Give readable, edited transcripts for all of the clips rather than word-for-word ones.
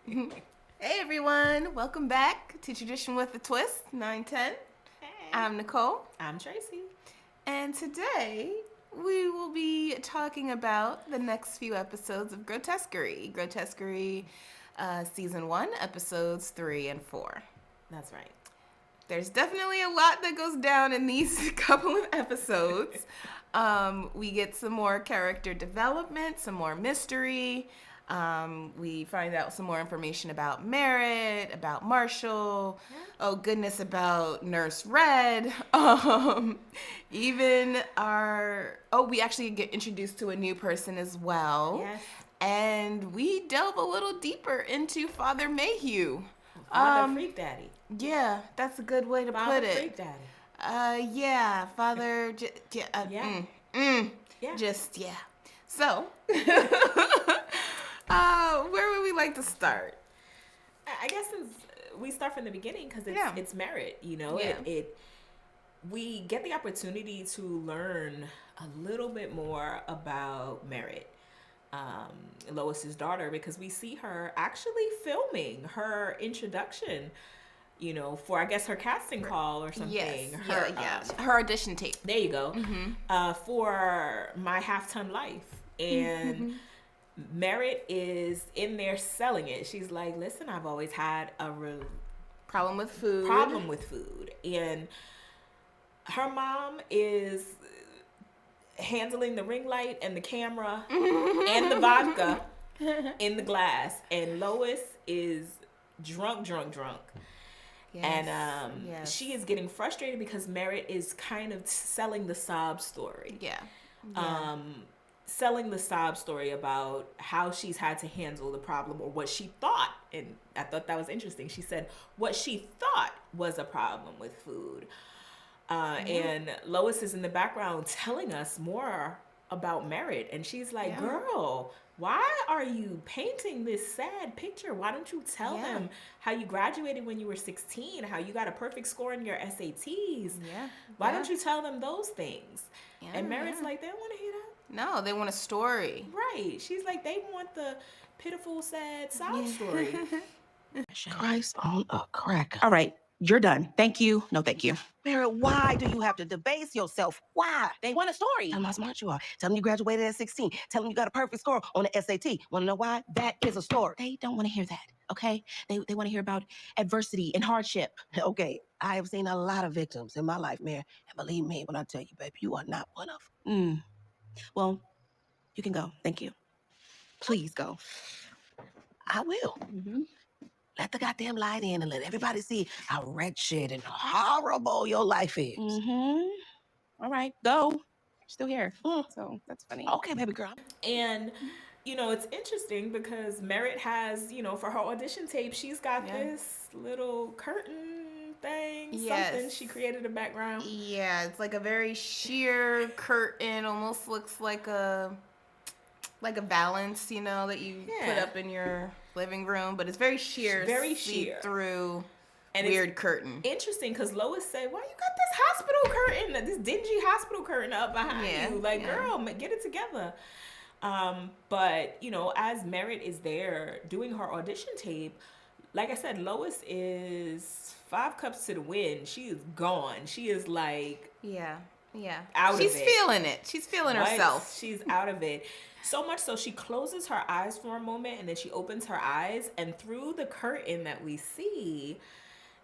Hey everyone, welcome back to Tradition with a Twist 910. Hey. I'm Nicole, I'm Tracy. and today we will be talking about the next few episodes of Grotesquerie. Grotesquerie Season 1, Episodes 3 and 4. That's right. There's definitely a lot that goes down in these couple of episodes. We get some more character development, some more mystery. We find out some more information about Merritt, about Marshall. Yeah. Oh goodness, about Nurse Red. Even we actually get introduced to a new person as well. Yes. And we delve a little deeper into Father Mayhew. Father Freak Daddy. Yeah, that's a good way to Father put it. Freak Daddy. Yeah, Father. Yeah. Just yeah. So, where would we like to start? I guess since we start from the beginning because it's Merritt. Yeah. We get the opportunity to learn a little bit more about Merritt. Lois's daughter, because we see her actually filming her introduction, for I guess her casting call or something. Yes. Her, her audition tape. There you go. For My Half-Ton Life. And Merritt is in there selling it. She's like, listen, I've always had a problem with food. And her mom is handling the ring light and the camera and the vodka in the glass. And Lois is drunk. Yes. And she is getting frustrated because Merritt is kind of selling the sob story. Yeah. Selling the sob story about how she's had to handle the problem, or what she thought, and I thought that was interesting. She said what she thought was a problem with food. And Lois is in the background telling us more about Merritt, and she's like, girl, why are you painting this sad picture? Why don't you tell them how you graduated when you were 16, how you got a perfect score in your SATs? Why don't you tell them those things? And Merritt's like, they don't want to hear that. No, they want a story. Right. She's like, they want the pitiful, sad sob story. Christ on a cracker. All right, you're done. Thank you. No, thank you. Merritt, why do you have to debase yourself? Why? They want a story. Tell them how smart you are. Tell them you graduated at 16. Tell them you got a perfect score on the SAT. Want to know why? That is a story. They don't want to hear that, okay? They want to hear about adversity and hardship. Okay, I have seen a lot of victims in my life, Mayor. And believe me when I tell you, baby, you are not one of them. Well, you can go. Thank you. Please go. I will. Let the goddamn light in and let everybody see how wretched and horrible your life is. All right, go. Still here. So that's funny. Okay, baby girl. And, it's interesting because Merritt has, for her audition tape, she's got this little curtain thing, something she created a background. Yeah, it's like a very sheer curtain, almost looks like a valance, that you put up in your living room, but it's very sheer, see-through, and weird curtain. Interesting, because Lois said, why you got this hospital curtain, this dingy hospital curtain up behind you? Like, girl, get it together. But, as Merritt is there doing her audition tape, like I said, Lois is 5 cups to the wind. She is gone. She is like... Yeah. Out She's of it. feeling it. She's feeling herself. She's out of it. So much so she closes her eyes for a moment and then she opens her eyes, and through the curtain that we see,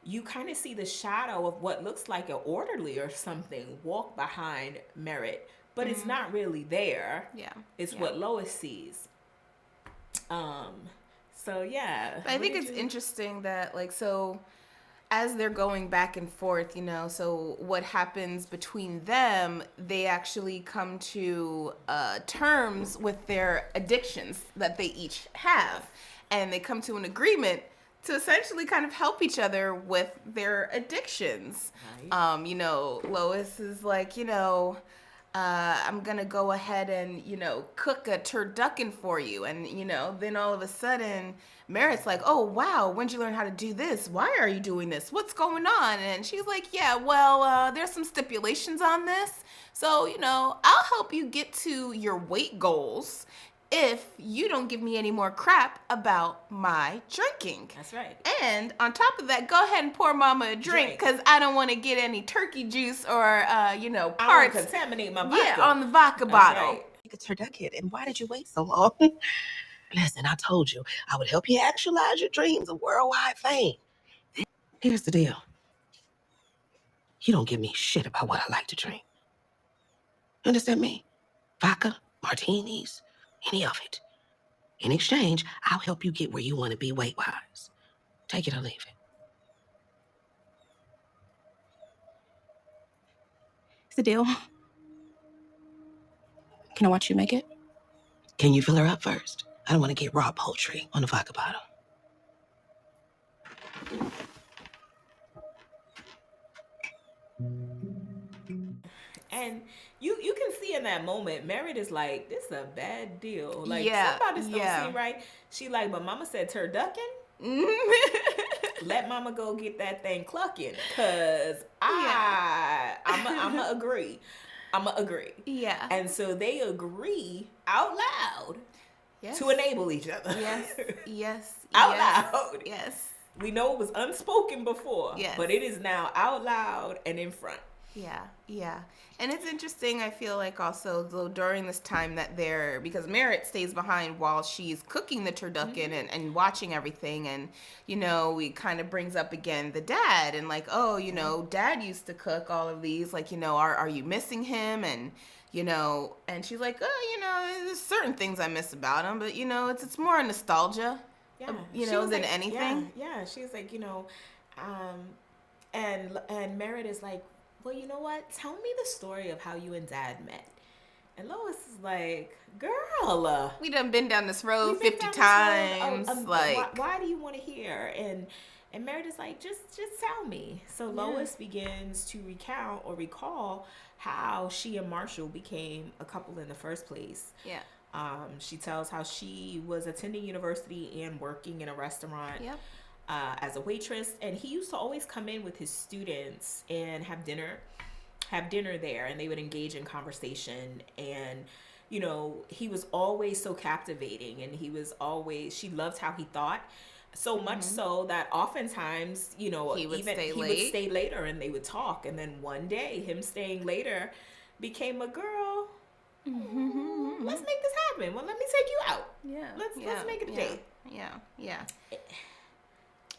you kind of see the shadow of what looks like an orderly or something walk behind Merritt, but it's not really there. Yeah. It's what Lois sees. So yeah. But I think it's interesting that as they're going back and forth, so what happens between them, they actually come to terms with their addictions that they each have. And they come to an agreement to essentially kind of help each other with their addictions. Right. Lois is like, I'm going to go ahead and, cook a turducken for you. And, then all of a sudden, Merritt's like, oh, wow, when'd you learn how to do this? Why are you doing this? What's going on? And she's like, yeah, well, there's some stipulations on this. So, I'll help you get to your weight goals if you don't give me any more crap about my drinking. That's right. And on top of that, go ahead and pour mama a drink because I don't want to get any turkey juice or, you know, parts. I don't contaminate my vodka. Yeah, on the vodka bottle. Right. It's turducken, and why did you wait so long? Listen, I told you I would help you actualize your dreams of worldwide fame. Here's the deal. You don't give me shit about what I like to drink. You understand me? Vodka, martinis, any of it. In exchange, I'll help you get where you want to be weight-wise. Take it or leave it. It's a deal. Can I watch you make it? Can you fill her up first? I don't want to get raw poultry on the vodka bottle. And you can see in that moment, Merritt is like, this is a bad deal. Like, Yeah, something about this don't yeah. seem right. She like, but mama said turducken? Let mama go get that thing clucking. Because I'ma agree. I'ma agree. Yeah. And so they agree out loud Yes. to enable each other. Yes. Yes. Out yes, loud. Yes. We know it was unspoken before, Yes. but it is now out loud and in front. Yeah, yeah. And it's interesting, I feel like also, though, during this time that they're, because Merritt stays behind while she's cooking the turducken and watching everything. And, you know, it kind of brings up again the dad and like, oh, you know, dad used to cook all of these. Like, you know, are you missing him? And, you know, and she's like, oh, you know, there's certain things I miss about him. But, you know, it's more nostalgia, Yeah. you She know, was than like, anything. Yeah. She's like, you know, and Merritt is like, well, you know what? Tell me the story of how you and Dad met. And Lois is like, girl, We done been down this road we've been 50 down this times. road. Like, why do you want to hear? And Merritt is like, just tell me. So Lois begins to recount or recall how she and Marshall became a couple in the first place. yeah. She tells how she was attending university and working in a restaurant. Yep. As a waitress, and he used to always come in with his students and have dinner there, and they would engage in conversation. And you know, he was always so captivating, and she loved how he thought, so much so that oftentimes, you know, He would stay would late. stay later and they would talk. And then one day him staying later became a girl. Let's make this happen. Well, let me take you out. Yeah. Let's make it a date. Yeah.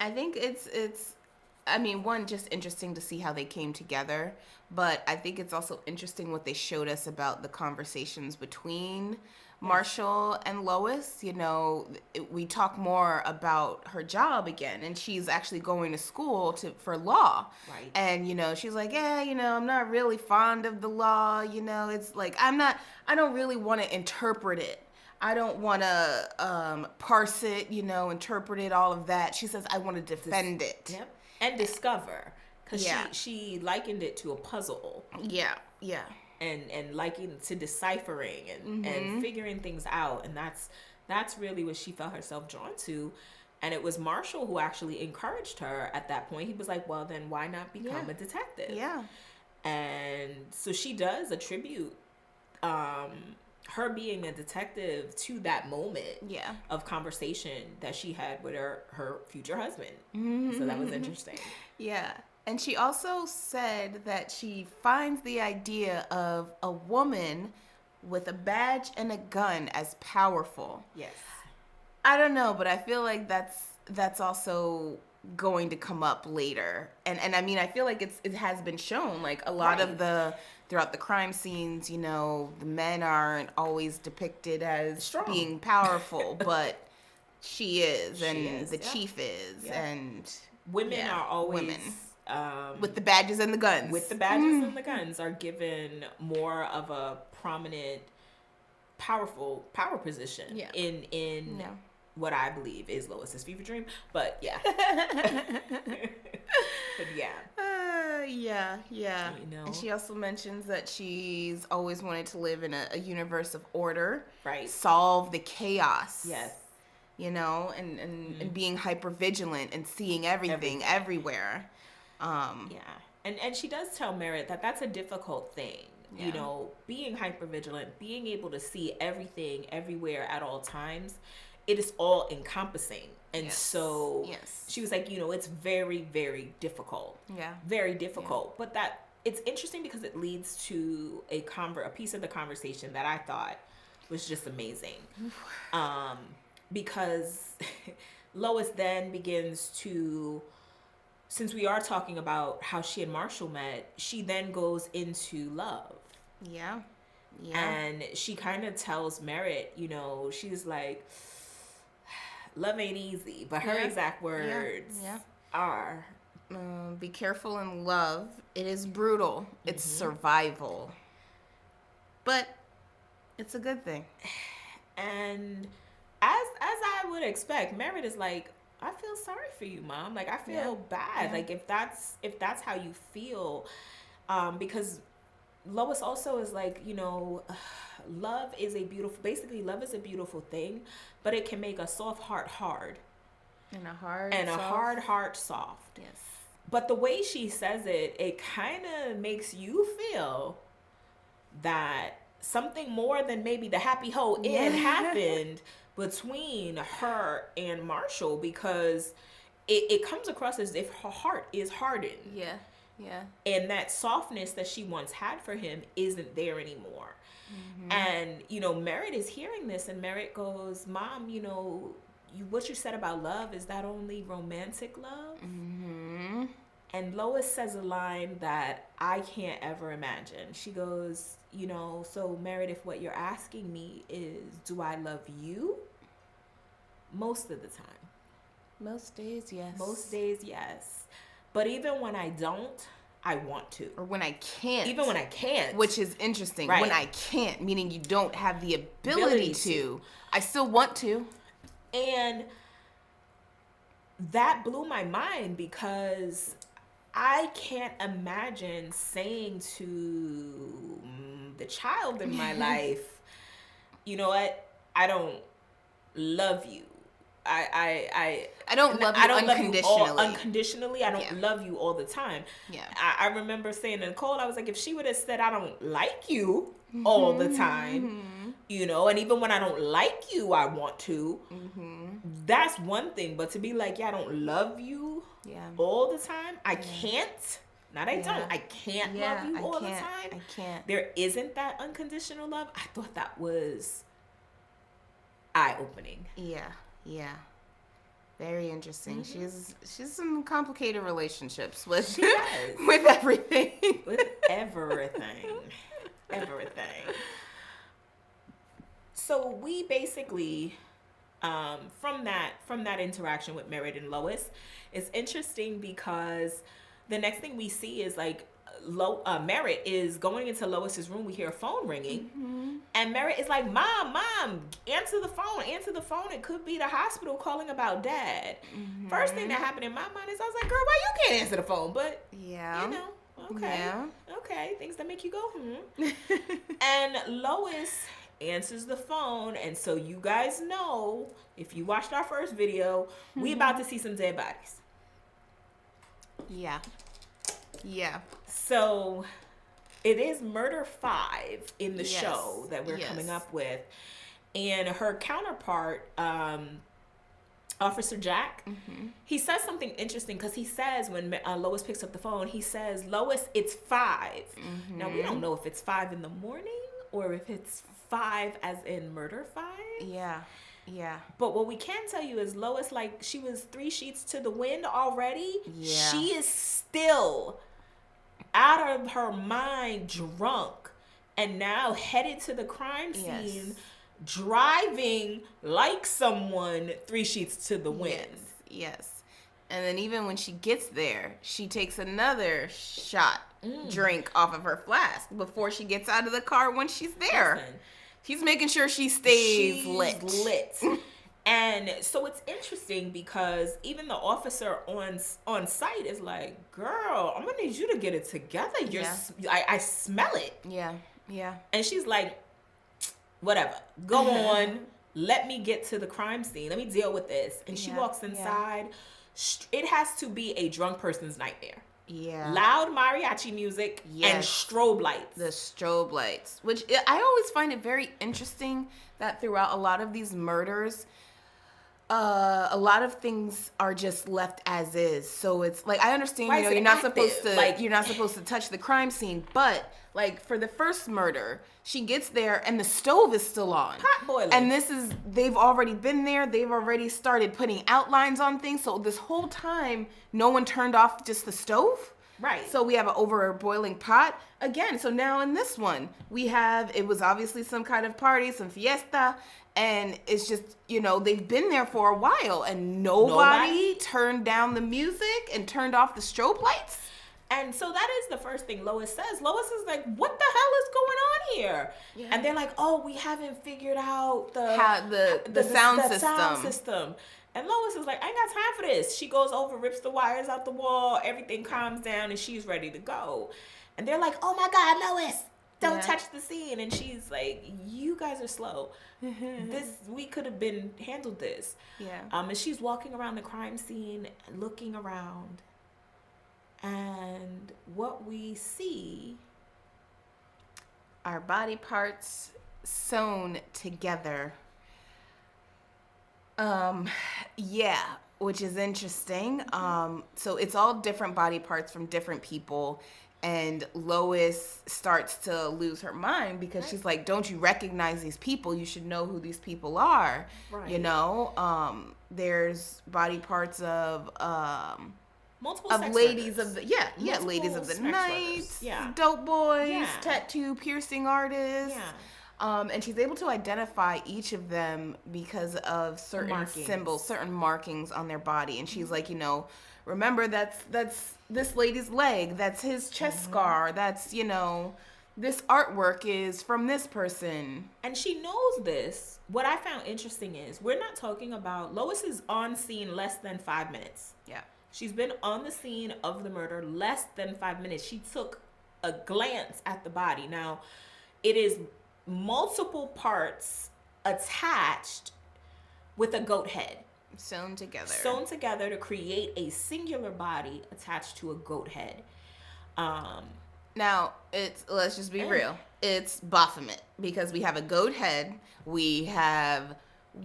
I think it's I mean, one, just interesting to see how they came together, but I think it's also interesting what they showed us about the conversations between Marshall and Lois. You know, we talk more about her job again, and she's actually going to school for law. Right. And, you know, she's like, yeah, you know, I'm not really fond of the law. You know, it's like, I don't really want to interpret it. I don't want to parse it, you know, interpret it, all of that. She says, I want to defend it. Yep. And discover. Because Yeah. she likened it to a puzzle. Yeah. And likened to deciphering and figuring things out. And that's really what she felt herself drawn to. And it was Marshall who actually encouraged her at that point. He was like, well, then why not become a detective? Yeah. And so she does attribute her being a detective to that moment of conversation that she had with her future husband. So that was interesting. Yeah. And she also said that she finds the idea of a woman with a badge and a gun as powerful. Yes. I don't know, but I feel like that's also going to come up later. And I mean, I feel like it has been shown, like a lot of throughout the crime scenes, you know, the men aren't always depicted as strong, being powerful, but she is, and the yeah. chief is, and women are always with the badges and the guns. With the badges and the guns are given more of a prominent, power position in what I believe is Lois's fever dream. But yeah. But yeah. Yeah. You know. And she also mentions that she's always wanted to live in a universe of order. Right. Solve the chaos. Yes. You know, and being hyper vigilant and seeing everything everywhere. Yeah. And she does tell Merritt that that's a difficult thing. you know, being hypervigilant, being able to see everything everywhere at all times, it is all encompassing. And so she was like, you know, it's very, very difficult. Yeah. Very difficult. But that it's interesting because it leads to a piece of the conversation that I thought was just amazing. Because Lois then begins to, since we are talking about how she and Marshall met, she then goes into love. Yeah. And she kind of tells Merritt, you know, she's like, love ain't easy, but her exact words are, be careful in love. It is brutal. It's survival. But it's a good thing. And as I would expect, Merritt is like, I feel sorry for you, Mom. Like, I feel bad. Yeah. Like, if that's how you feel, because Lois also is like, you know, love is a beautiful thing, but it can make a soft heart hard. And a hard heart soft. Yes. But the way she says it, it kind of makes you feel that something more than maybe the happy whole end happened between her and Marshall, because it comes across as if her heart is hardened. Yeah. Yeah. And that softness that she once had for him isn't there anymore. And, you know, Merritt is hearing this, and Merritt goes, Mom, you know, what you said about love, is that only romantic love? And Lois says a line that I can't ever imagine. She goes, you know, so Merritt, if what you're asking me is, do I love you? Most of the time. Most days, yes. Most days, yes. But even when I don't, I want to. Or when I can't. Even when I can't. Which is interesting. Right. When I can't, meaning you don't have the ability to. I still want to. And that blew my mind, because I can't imagine saying to the child in my life, you know what, I don't love you. I don't love you unconditionally. Unconditionally. I don't love you all the time. Yeah. I remember saying to Nicole, I was like, if she would have said, I don't like you all the time, you know, and even when I don't like you, I want to, that's one thing. But to be like, yeah, I don't love you all the time. I can't. Not I don't. I can't love you all the time. I can't. There isn't that unconditional love. I thought that was eye-opening. Yeah. Yeah. Very interesting. She's some complicated relationships with with everything. With everything. Everything. So we basically from that interaction with Merritt and Lois, it's interesting because the next thing we see is like Merritt is going into Lois's room. We hear a phone ringing, and Merritt is like, Mom, answer the phone. It could be the hospital calling about Dad. First thing that happened in my mind is I was like, girl, why you can't answer the phone? But you know, okay, things that make you go And Lois answers the phone, and so you guys know, if you watched our first video, we about to see some dead bodies. Yeah. So it is Murder 5 in the show that we're coming up with. And her counterpart, Officer Jack, he says something interesting, because he says when Lois picks up the phone, he says, Lois, it's 5. Now, we don't know if it's 5 in the morning or if it's 5 as in Murder 5. Yeah. But what we can tell you is Lois, like, she was 3 sheets to the wind already. Yeah. She is still out of her mind, drunk, and now headed to the crime scene, driving like someone 3 sheets to the wind. Yes. And then even when she gets there, she takes another shot, drink off of her flask before she gets out of the car when she's there. Listen, she's making sure she's lit. And so it's interesting because even the officer on site is like, girl, I'm gonna need you to get it together. I smell it. Yeah. And she's like, whatever, go on. Let me get to the crime scene. Let me deal with this. And she walks inside. It has to be a drunk person's nightmare. Yeah. Loud mariachi music and Yes. strobe lights. The strobe lights, which I always find it very interesting that throughout a lot of these murders, a lot of things are just left as is. So it's like, I understand, Why you know, is it you're not active? supposed to, Like- you're not supposed to touch the crime scene, but like for the first murder, she gets there and the stove is still on. Pot boiling. And they've already been there. They've already started putting outlines on things. So this whole time, no one turned off just the stove. Right. So we have an over boiling pot again. So now in this one, it was obviously some kind of party, some fiesta, and it's just, you know, they've been there for a while and nobody turned down the music and turned off the strobe lights. And so that is the first thing Lois says. Lois is like, what the hell is going on here? Yeah. And they're like, oh, we haven't figured out the sound system. And Lois is like, I ain't got time for this. She goes over, rips the wires out the wall, everything calms down, and she's ready to go. And they're like, oh my God, Lois, don't touch the scene. And she's like, you guys are slow. We could have handled this. Yeah. And she's walking around the crime scene, looking around. And what we see are body parts sewn together. Yeah, which is interesting. So it's all different body parts from different people. And Lois starts to lose her mind because she's like, don't you recognize these people? You should know who these people are. Right. You know, there's body parts of multiple of sex ladies workers. of the ladies of the night, yeah, dope boys, tattoo piercing artists. Yeah. And she's able to identify each of them because of certain symbols, certain markings on their body. And she's like, you know, remember that's this lady's leg, that's his chest scar, that's, you know, this artwork is from this person. And she knows this. What I found interesting is we're not talking about Lois is on scene less than 5 minutes. Yeah. She's been on the scene of the murder less than 5 minutes. She took a glance at the body. Now, it is multiple parts attached with a goat head. Sewn together to create a singular body attached to a goat head. Now, let's just be real. It's Baphomet because we have a goat head. We have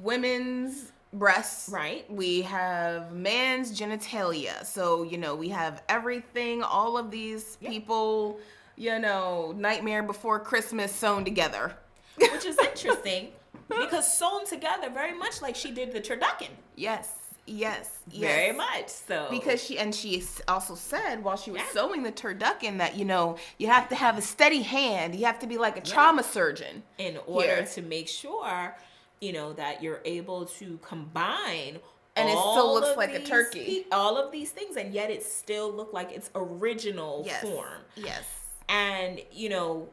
women's breasts. Right. We have man's genitalia. So, you know, we have everything, all of these people, you know, Nightmare Before Christmas sewn together. Which is interesting because sewn together very much like she did the turducken. Yes. Very much so. Because she also said while she was sewing the turducken that, you know, you have to have a steady hand. You have to be like a trauma surgeon. In order to make sure, you know, that you're able to combine and it still looks like a turkey. All of these things, and yet it still looked like its original form. Yes. And, you know,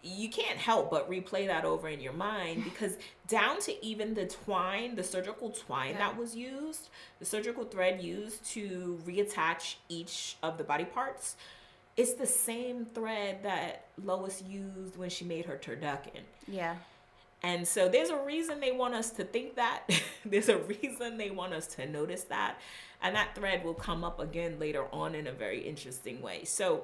you can't help but replay that over in your mind because down to even the twine, the surgical twine that was used, the surgical thread used to reattach each of the body parts, it's the same thread that Lois used when she made her turducken. Yeah. And so there's a reason they want us to think that. There's a reason they want us to notice that. And that thread will come up again later on in a very interesting way. So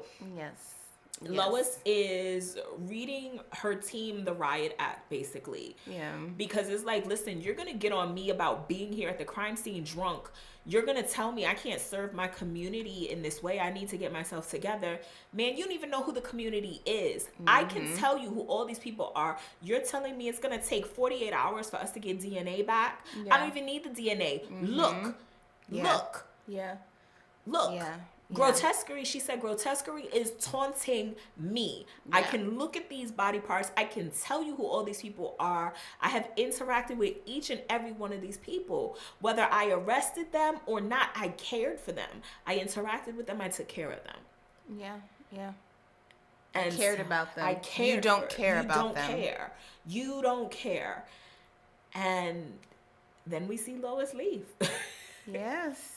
Lois is reading her team the riot act, basically. Yeah. Because it's like, listen, you're going to get on me about being here at the crime scene drunk. You're going to tell me I can't serve my community in this way. I need to get myself together. Man, you don't even know who the community is. I can tell you who all these people are. You're telling me it's going to take 48 hours for us to get DNA back? I don't even need the DNA. Look. Yeah. Look. Yeah. Grotesquerie, she said, Grotesquerie is taunting me. I can look at these body parts. I can tell you who all these people are. I have interacted with each and every one of these people. Whether I arrested them or not, I cared for them. I interacted with them. I took care of them. Yeah. And I cared about them. I cared. You don't care about them. You don't care. And then we see Lois leave. Yes.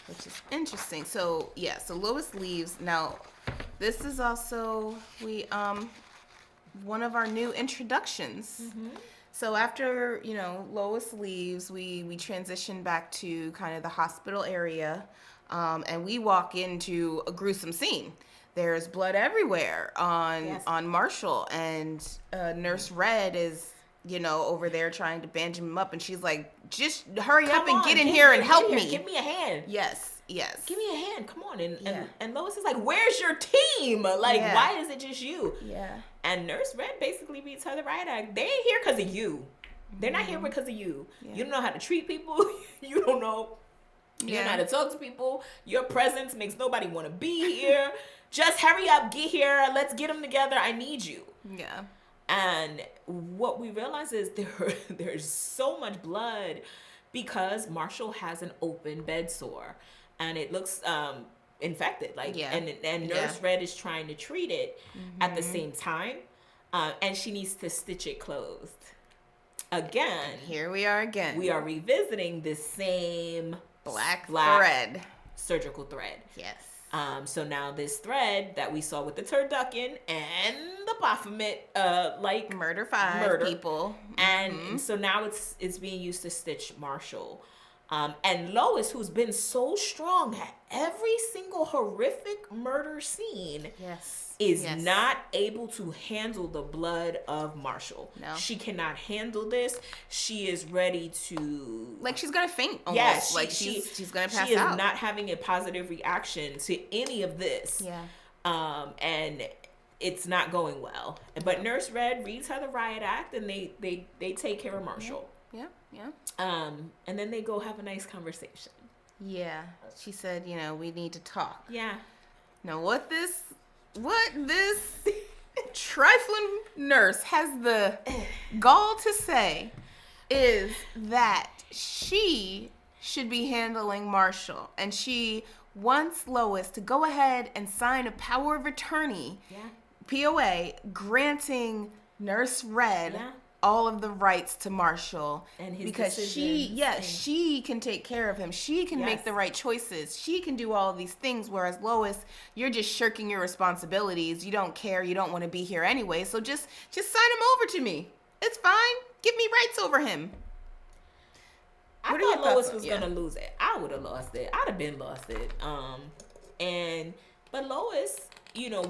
Which is interesting. So Lois leaves. Now, this is also one of our new introductions. So after, Lois leaves, we transition back to kind of the hospital area, and we walk into a gruesome scene. There's blood everywhere on Marshall, and Nurse Red is, over there trying to bandage him up, and she's like, "Just hurry up and get in here and help me. Give me a hand." Yes. Give me a hand. Come on. And Lois is like, "Where's your team? Like, why is it just you?" Yeah. And Nurse Red basically beats her the riot act. They ain't here because of you. They're not here because of you. Yeah. You don't know how to treat people. You don't know. You don't know how to talk to people. Your presence makes nobody want to be here. Just hurry up, get here. Let's get them together. I need you. Yeah. And what we realize is there's so much blood because Marshall has an open bed sore, and it looks infected. And Nurse Red is trying to treat it at the same time, and she needs to stitch it closed. Again, and here we are again. We are revisiting this same black thread, surgical thread. Yes. So now this thread that we saw with the turducken and the Baphomet, murder people, and so now it's being used to stitch Marshall. And Lois, who's been so strong at every single horrific murder scene, is not able to handle the blood of Marshall. No. She cannot handle this. She is ready to... she's going to faint almost. Yes. She's going to pass out. She is not having a positive reaction to any of this. Yeah. And it's not going well. But Nurse Red reads her the riot act, and they take care of Marshall. Yeah. And then they go have a nice conversation. Yeah. She said, we need to talk. Yeah. Now what this trifling nurse has the gall to say is that she should be handling Marshall, and she wants Lois to go ahead and sign a power of attorney, POA, granting Nurse Red all of the rights to Marshall, and his because she can take care of him. She can make the right choices. She can do all of these things, whereas Lois, you're just shirking your responsibilities. You don't care. You don't want to be here anyway. So just sign him over to me. It's fine. Give me rights over him. I thought Lois was gonna lose it. I would have lost it. I'd have been lost it. But Lois,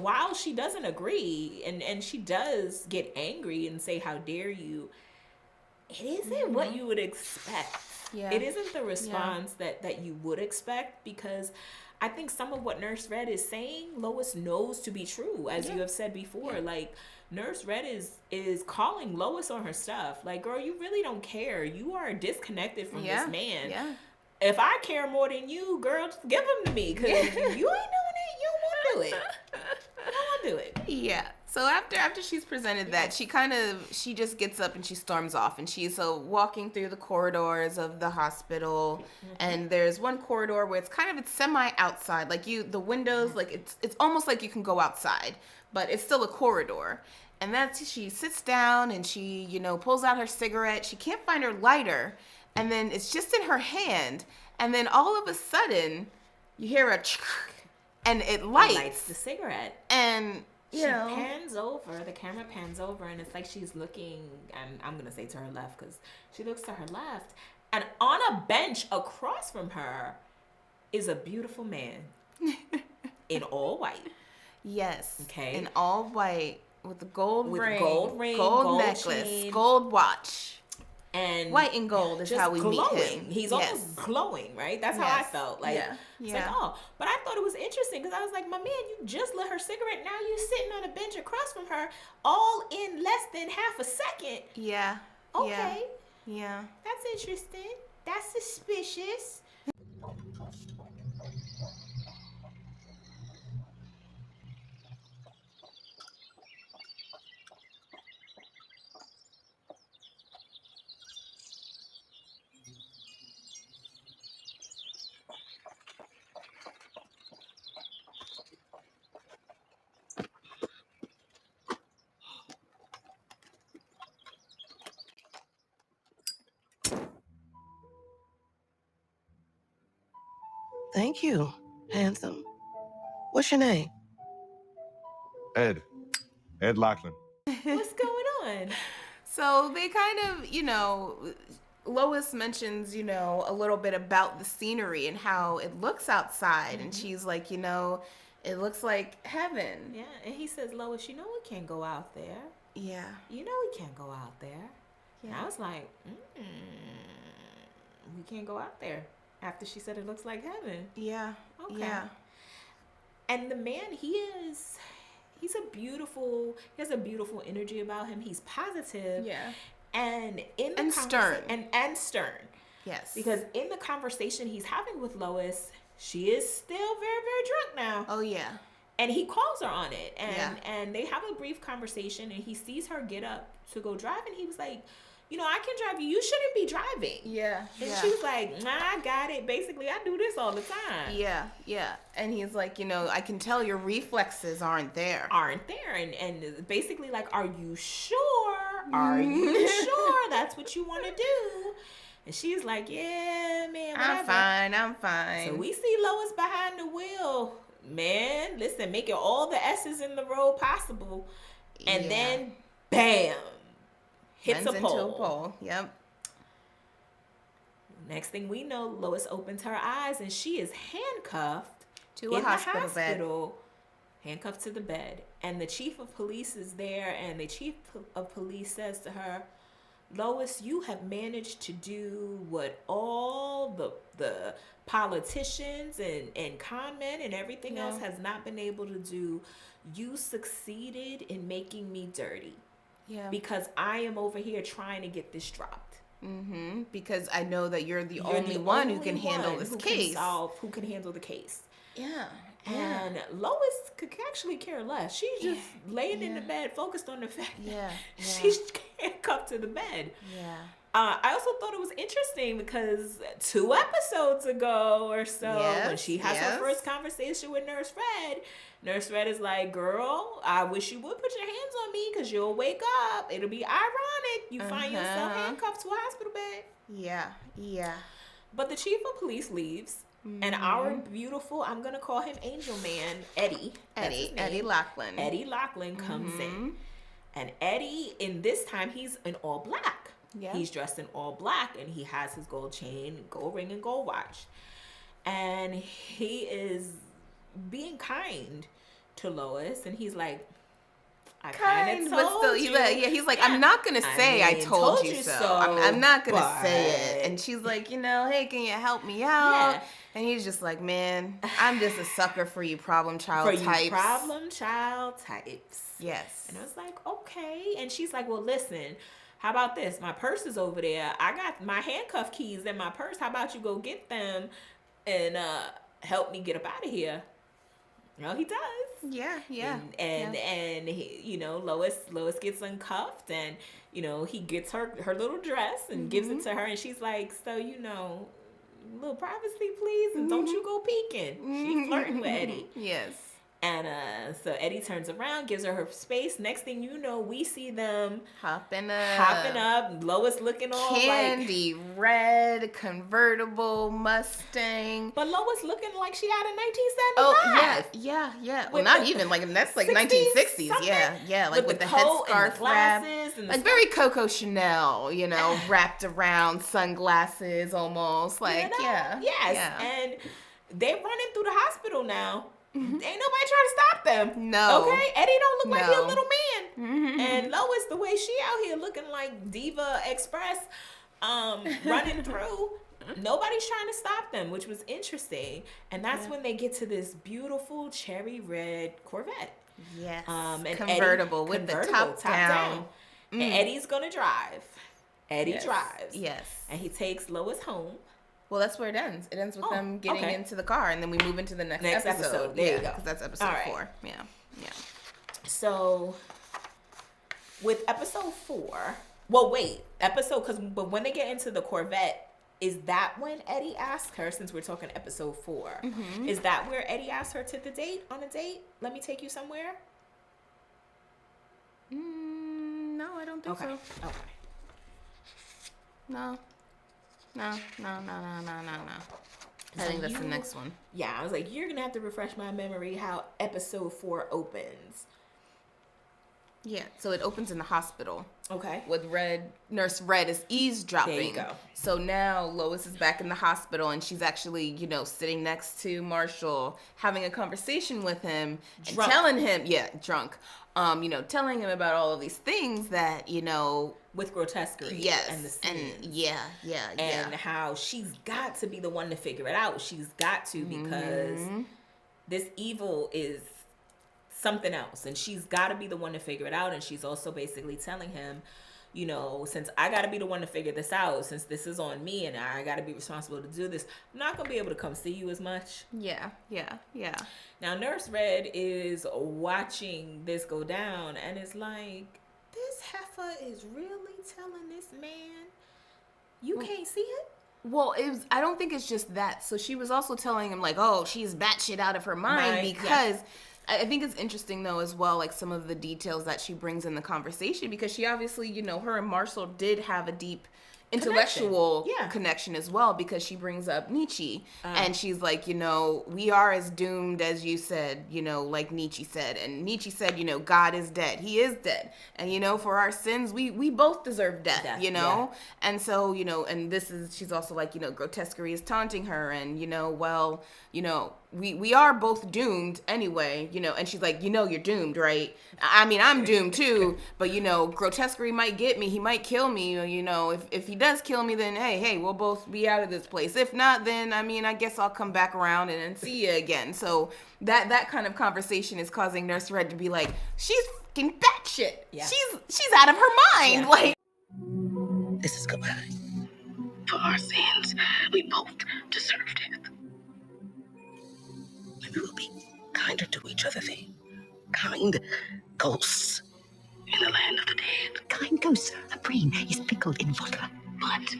while she doesn't agree and she does get angry and say, "How dare you?" It isn't what you would expect. Yeah. It isn't the response that you would expect, because I think some of what Nurse Red is saying, Lois knows to be true, as you have said before. Yeah. Nurse Red is calling Lois on her stuff. Girl, you really don't care. You are disconnected from this man. Yeah. If I care more than you, girl, just give him to me, because you ain't doing it. You don't want to do it. You don't want to do it. Yeah. So after she's presented that, she just gets up and she storms off, and she's walking through the corridors of the hospital, and there's one corridor where it's semi outside, the windows, it's almost like you can go outside, but it's still a corridor. And she sits down and she, pulls out her cigarette. She can't find her lighter, and then it's just in her hand, and then all of a sudden you hear a and it lights the cigarette, and she pans over, the camera pans over, and it's like she's looking, and I'm going to say to her left, because she looks to her left, and on a bench across from her is a beautiful man in all white. Yes. Okay. In all white, with a gold ring, gold necklace, chain, gold watch. And white and gold is how we glowing. meet him. He's almost glowing, right? That's how I felt. But I thought it was interesting, because I was like, my man, you just lit her cigarette. Now you sitting on a bench across from her, all in less than half a second. Yeah. Okay. Yeah. That's interesting. That's suspicious. Thank you, handsome. What's your name? Ed Lachlan. What's going on? So they kind of, Lois mentions, a little bit about the scenery and how it looks outside. And she's like, it looks like heaven. Yeah, and he says, Lois, we can't go out there. Yeah. We can't go out there. Yeah. And I was like, we can't go out there. After she said it looks like heaven. Yeah. Okay. Yeah. And the man, he has a beautiful energy about him. He's positive. Yeah. And stern. And stern. Yes. Because in the conversation he's having with Lois, she is still very, very drunk now. Oh, yeah. And he calls her on it. And they have a brief conversation, and he sees her get up to go drive, and he was like, I can drive you. You shouldn't be driving. Yeah. And she was like, nah, I got it. Basically, I do this all the time. Yeah. Yeah. And he's like, I can tell your reflexes aren't there. And basically like, are you sure? Are you sure that's what you want to do? And she's like, yeah, man, whatever. I'm fine. So we see Lois behind the wheel. Man, listen, making all the S's in the road possible. And then, bam. Hits a pole. Into a pole. Yep. Next thing we know, Lois opens her eyes and she is handcuffed to a hospital bed. Handcuffed to the bed. And the chief of police is there, and the chief of police says to her, Lois, you have managed to do what all the politicians and con men and everything else has not been able to do. You succeeded in making me dirty. Yeah. Because I am over here trying to get this dropped. Mm-hmm. Because I know that you're the only one who can handle this case. Who can handle the case. Yeah. And Lois could actually care less. She's just laying in the bed, focused on the fact that she's handcuffed to the bed. Yeah. I also thought it was interesting because 2 episodes ago or so, when she has her first conversation with Nurse Red is like, girl, I wish you would put your hands on me because you'll wake up. It'll be ironic. You find yourself handcuffed to a hospital bed. Yeah. Yeah. But the chief of police leaves. And our beautiful, I'm going to call him Angel Man, Eddie Lachlan. Eddie Lachlan comes in. And Eddie, in this time, he's in all black. Yeah. He's dressed in all black, and he has his gold chain, gold ring, and gold watch. And he is being kind to Lois, and he's like, I kind of told you. He's like, I'm not going to say I told you so. I'm not going to say it. And she's like, hey, can you help me out? Yeah. And he's just like, man, I'm just a sucker for you problem child types. Yes. And I was like, okay. And she's like, well, listen, how about this? My purse is over there. I got my handcuff keys in my purse. How about you go get them and help me get up out of here? He does. Yeah. And he, Lois gets uncuffed, and he gets her little dress and gives it to her, and she's like, so little privacy, please, and don't you go peeking. She's flirting with Eddie. Yes. And so Eddie turns around, gives her space. Next thing you know, we see them hopping up. Lois looking all candy red convertible Mustang. But Lois looking like she out in 1975. Oh yeah. Well, not even like that's like 1960s. Something? Yeah. Like with the headscarf wrap, like very Coco Chanel. Wrapped around sunglasses almost. Like Yes. Yeah. And they're running through the hospital now. Ain't nobody trying to stop them. No. Okay? Eddie don't look like he a little man. And Lois, the way she out here looking like Diva Express, running through, nobody's trying to stop them, which was interesting. And that's when they get to this beautiful cherry red Corvette. Yes. And convertible with the top down. And Eddie's gonna drive. Eddie drives. Yes. And he takes Lois home. Well, that's where it ends. It ends with them getting into the car, and then we move into the next episode. There you go. Because that's episode 4. Yeah. So, with episode 4, but when they get into the Corvette, is that when Eddie asks her, since we're talking episode 4, is that where Eddie asks her on a date? Let me take you somewhere? No, I don't think so. Okay. No. I think that's the next one. Yeah, I was like, you're going to have to refresh my memory how episode 4 opens. Yeah, so it opens in the hospital. Okay. With Nurse Red is eavesdropping. There you go. So now Lois is back in the hospital and she's actually, sitting next to Marshall, having a conversation with him and Drunk. telling him, drunk, telling him about all of these things that, with Grotesquerie. Yes. And the scenes. And yeah. And how she's got to be the one to figure it out. She's got to, because this evil is something else, and she's got to be the one to figure it out. And she's also basically telling him, since I got to be the one to figure this out, since this is on me and I got to be responsible to do this, I'm not gonna be able to come see you as much. Yeah. Now Nurse Red is watching this go down and is like, this heifer is really telling this man you can't see it. Well, I don't think it's just that. So she was also telling him, like, oh, she's batshit out of her mind because I think it's interesting, though, as well, like some of the details that she brings in the conversation, because she obviously, her and Marshall did have a deep intellectual connection as well, because she brings up Nietzsche and she's like, we are as doomed as you said, like Nietzsche said. And Nietzsche said, God is dead. He is dead. And, for our sins, we both deserve death, And so, and she's also like, Grotesquerie is taunting her and, we are both doomed anyway, and she's like, you're doomed, right? I mean, I'm doomed too, but Grotesquerie might get me. He might kill me, if he does kill me, then hey, we'll both be out of this place. If not, then I guess I'll come back around and see you again. So that kind of conversation is causing Nurse Red to be like, she's fucking batshit. Yeah. She's out of her mind. Yeah. Like, this is goodbye. For our sins, we both deserve death. We will be kinder to each other then. Kind ghosts in the land of the dead. Kind ghosts. A brain is pickled in vodka. But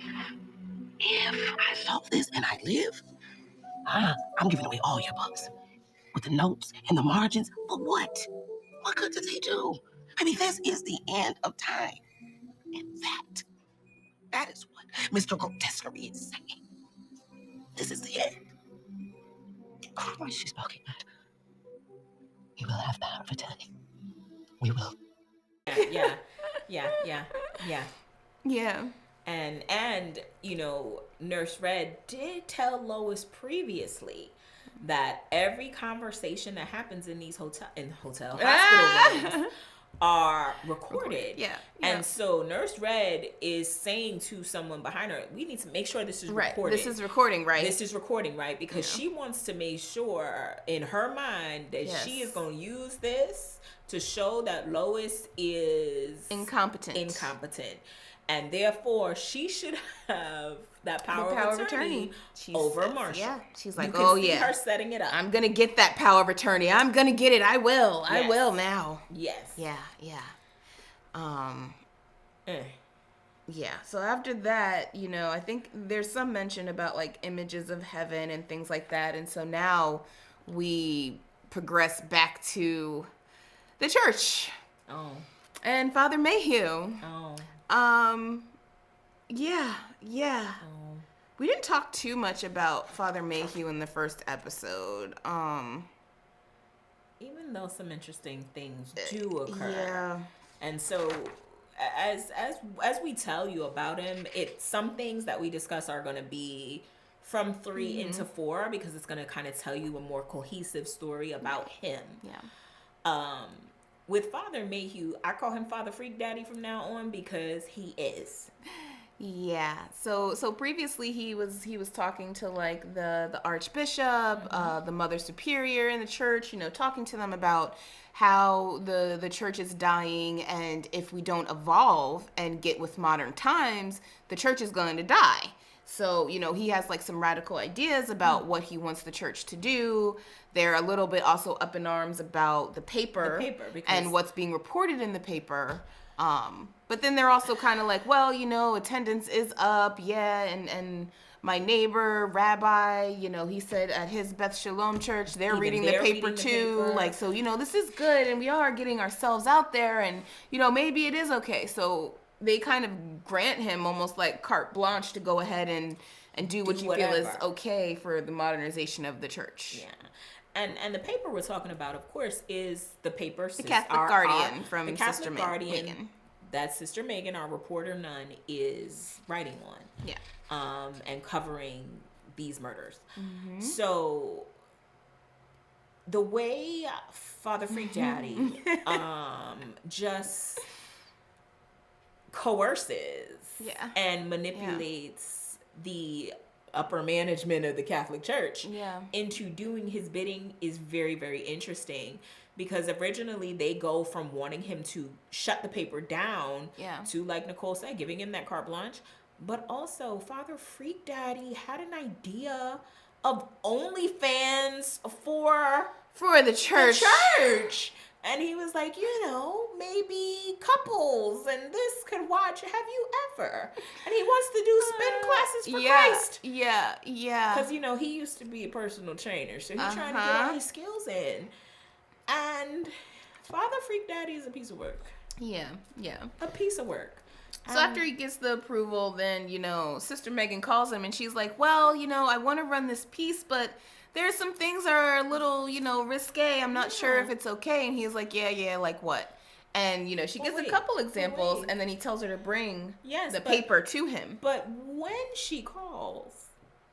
if I solve this and I live, I'm giving away all your books. With the notes and the margins. For what? What good do they do? This is the end of time. And that is what Mr. Grotesquerie is saying. This is the end. Christ, she's talking about. We will have power of attorney. We will. Yeah. And Nurse Red did tell Lois previously that every conversation that happens in these hospital rooms are recorded. Yeah. And so Nurse Red is saying to someone behind her, we need to make sure this is recorded. This is recording, right? This is recording, right? Because she wants to make sure in her mind that she is going to use this to show that Lois is incompetent. And therefore, she should have that power of attorney over Marshall. Yeah, she's like, her setting it up. I'm gonna get that power of attorney. I'm gonna get it. I will. Yes. I will now. Yes. Yeah. Yeah. So after that, I think there's some mention about like images of heaven and things like that, and so now we progress back to the church. Oh. And Father Mayhew. Oh. Yeah. Oh. We didn't talk too much about Father Mayhew in the first episode. Even though some interesting things do occur. Yeah. And so as we tell you about him, some things that we discuss are going to be from 3 into 4, because it's going to kind of tell you a more cohesive story about him. Yeah. With Father Mayhew, I call him Father Freak Daddy from now on because he is. Yeah. So previously he was talking to like the Archbishop, the Mother Superior in the church, talking to them about how the church is dying, and if we don't evolve and get with modern times, the church is going to die. So, he has like some radical ideas about what he wants the church to do. They're a little bit also up in arms about the paper and what's being reported in the paper. But then they're also kind of like, well, attendance is up. Yeah. And my neighbor, Rabbi, he said at his Beth Shalom church, they're reading the paper too. Like, so, this is good. And we are getting ourselves out there, and, maybe it is okay. So they kind of grant him almost like carte blanche to go ahead and do what you feel is okay for the modernization of the church. Yeah. And the paper we're talking about, of course, is the paper. The Catholic Guardian from the Catholic Sister Guardian Megan. that Sister Megan, our reporter nun, is writing on. Yeah. And covering these murders. Mm-hmm. So the way Father Freak Daddy just coerces and manipulates the upper management of the Catholic Church into doing his bidding is very, very interesting, because originally they go from wanting him to shut the paper down to, like Nicole said, giving him that carte blanche. But also, Father Freak Daddy had an idea of OnlyFans for the church. And he was like, maybe couples and this could watch Have You Ever? And he wants to do spin classes for Christ. Yeah. Because, he used to be a personal trainer. So he's trying to get all his skills in. And Father Freak Daddy is a piece of work. Yeah. A piece of work. So after he gets the approval, then, Sister Megan calls him and she's like, well, I want to run this piece, but there's some things that are a little, risque. I'm not sure if it's okay. And he's like, yeah, like what? And, she gives a couple examples and then he tells her to bring the paper to him. But when she calls,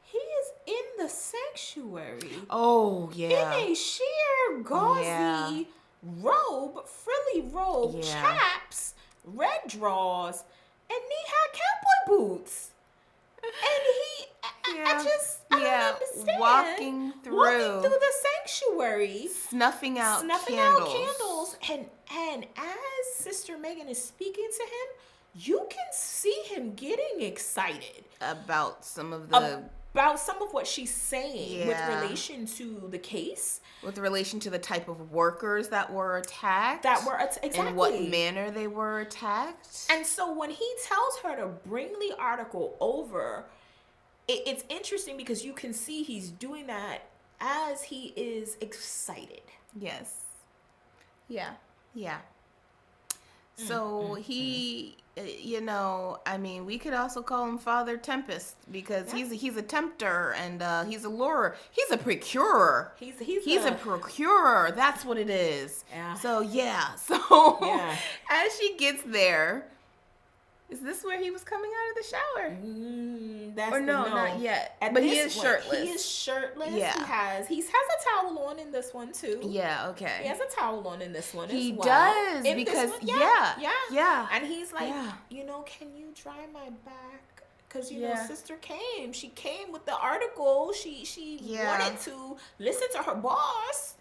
he is in the sanctuary. Oh, yeah. In a sheer gauzy robe, frilly robe, chaps, red drawers, and knee-high cowboy boots. And I don't understand. Walking through the sanctuary, snuffing out candles. And as Sister Megan is speaking to him, you can see him getting excited about some of what she's saying with relation to the case, with relation to the type of workers that were attacked, exactly, and what manner they were attacked. And so when he tells her to bring the article over, it's interesting because you can see he's doing that as he is excited. Yes. Yeah. So he, we could also call him Father Tempest because he's a tempter and he's a lurer. He's a procurer. He's a procurer. That's what it is. Yeah. So as she gets there, is this where he was coming out of the shower? Not yet. But he is shirtless. He is shirtless. Yeah. He has a towel on in this one too. Yeah. Okay. He has a towel on in this one he as well. Does in because yeah. And he's like, can you dry my back? Because Sister came. She came with the article. She wanted to listen to her boss.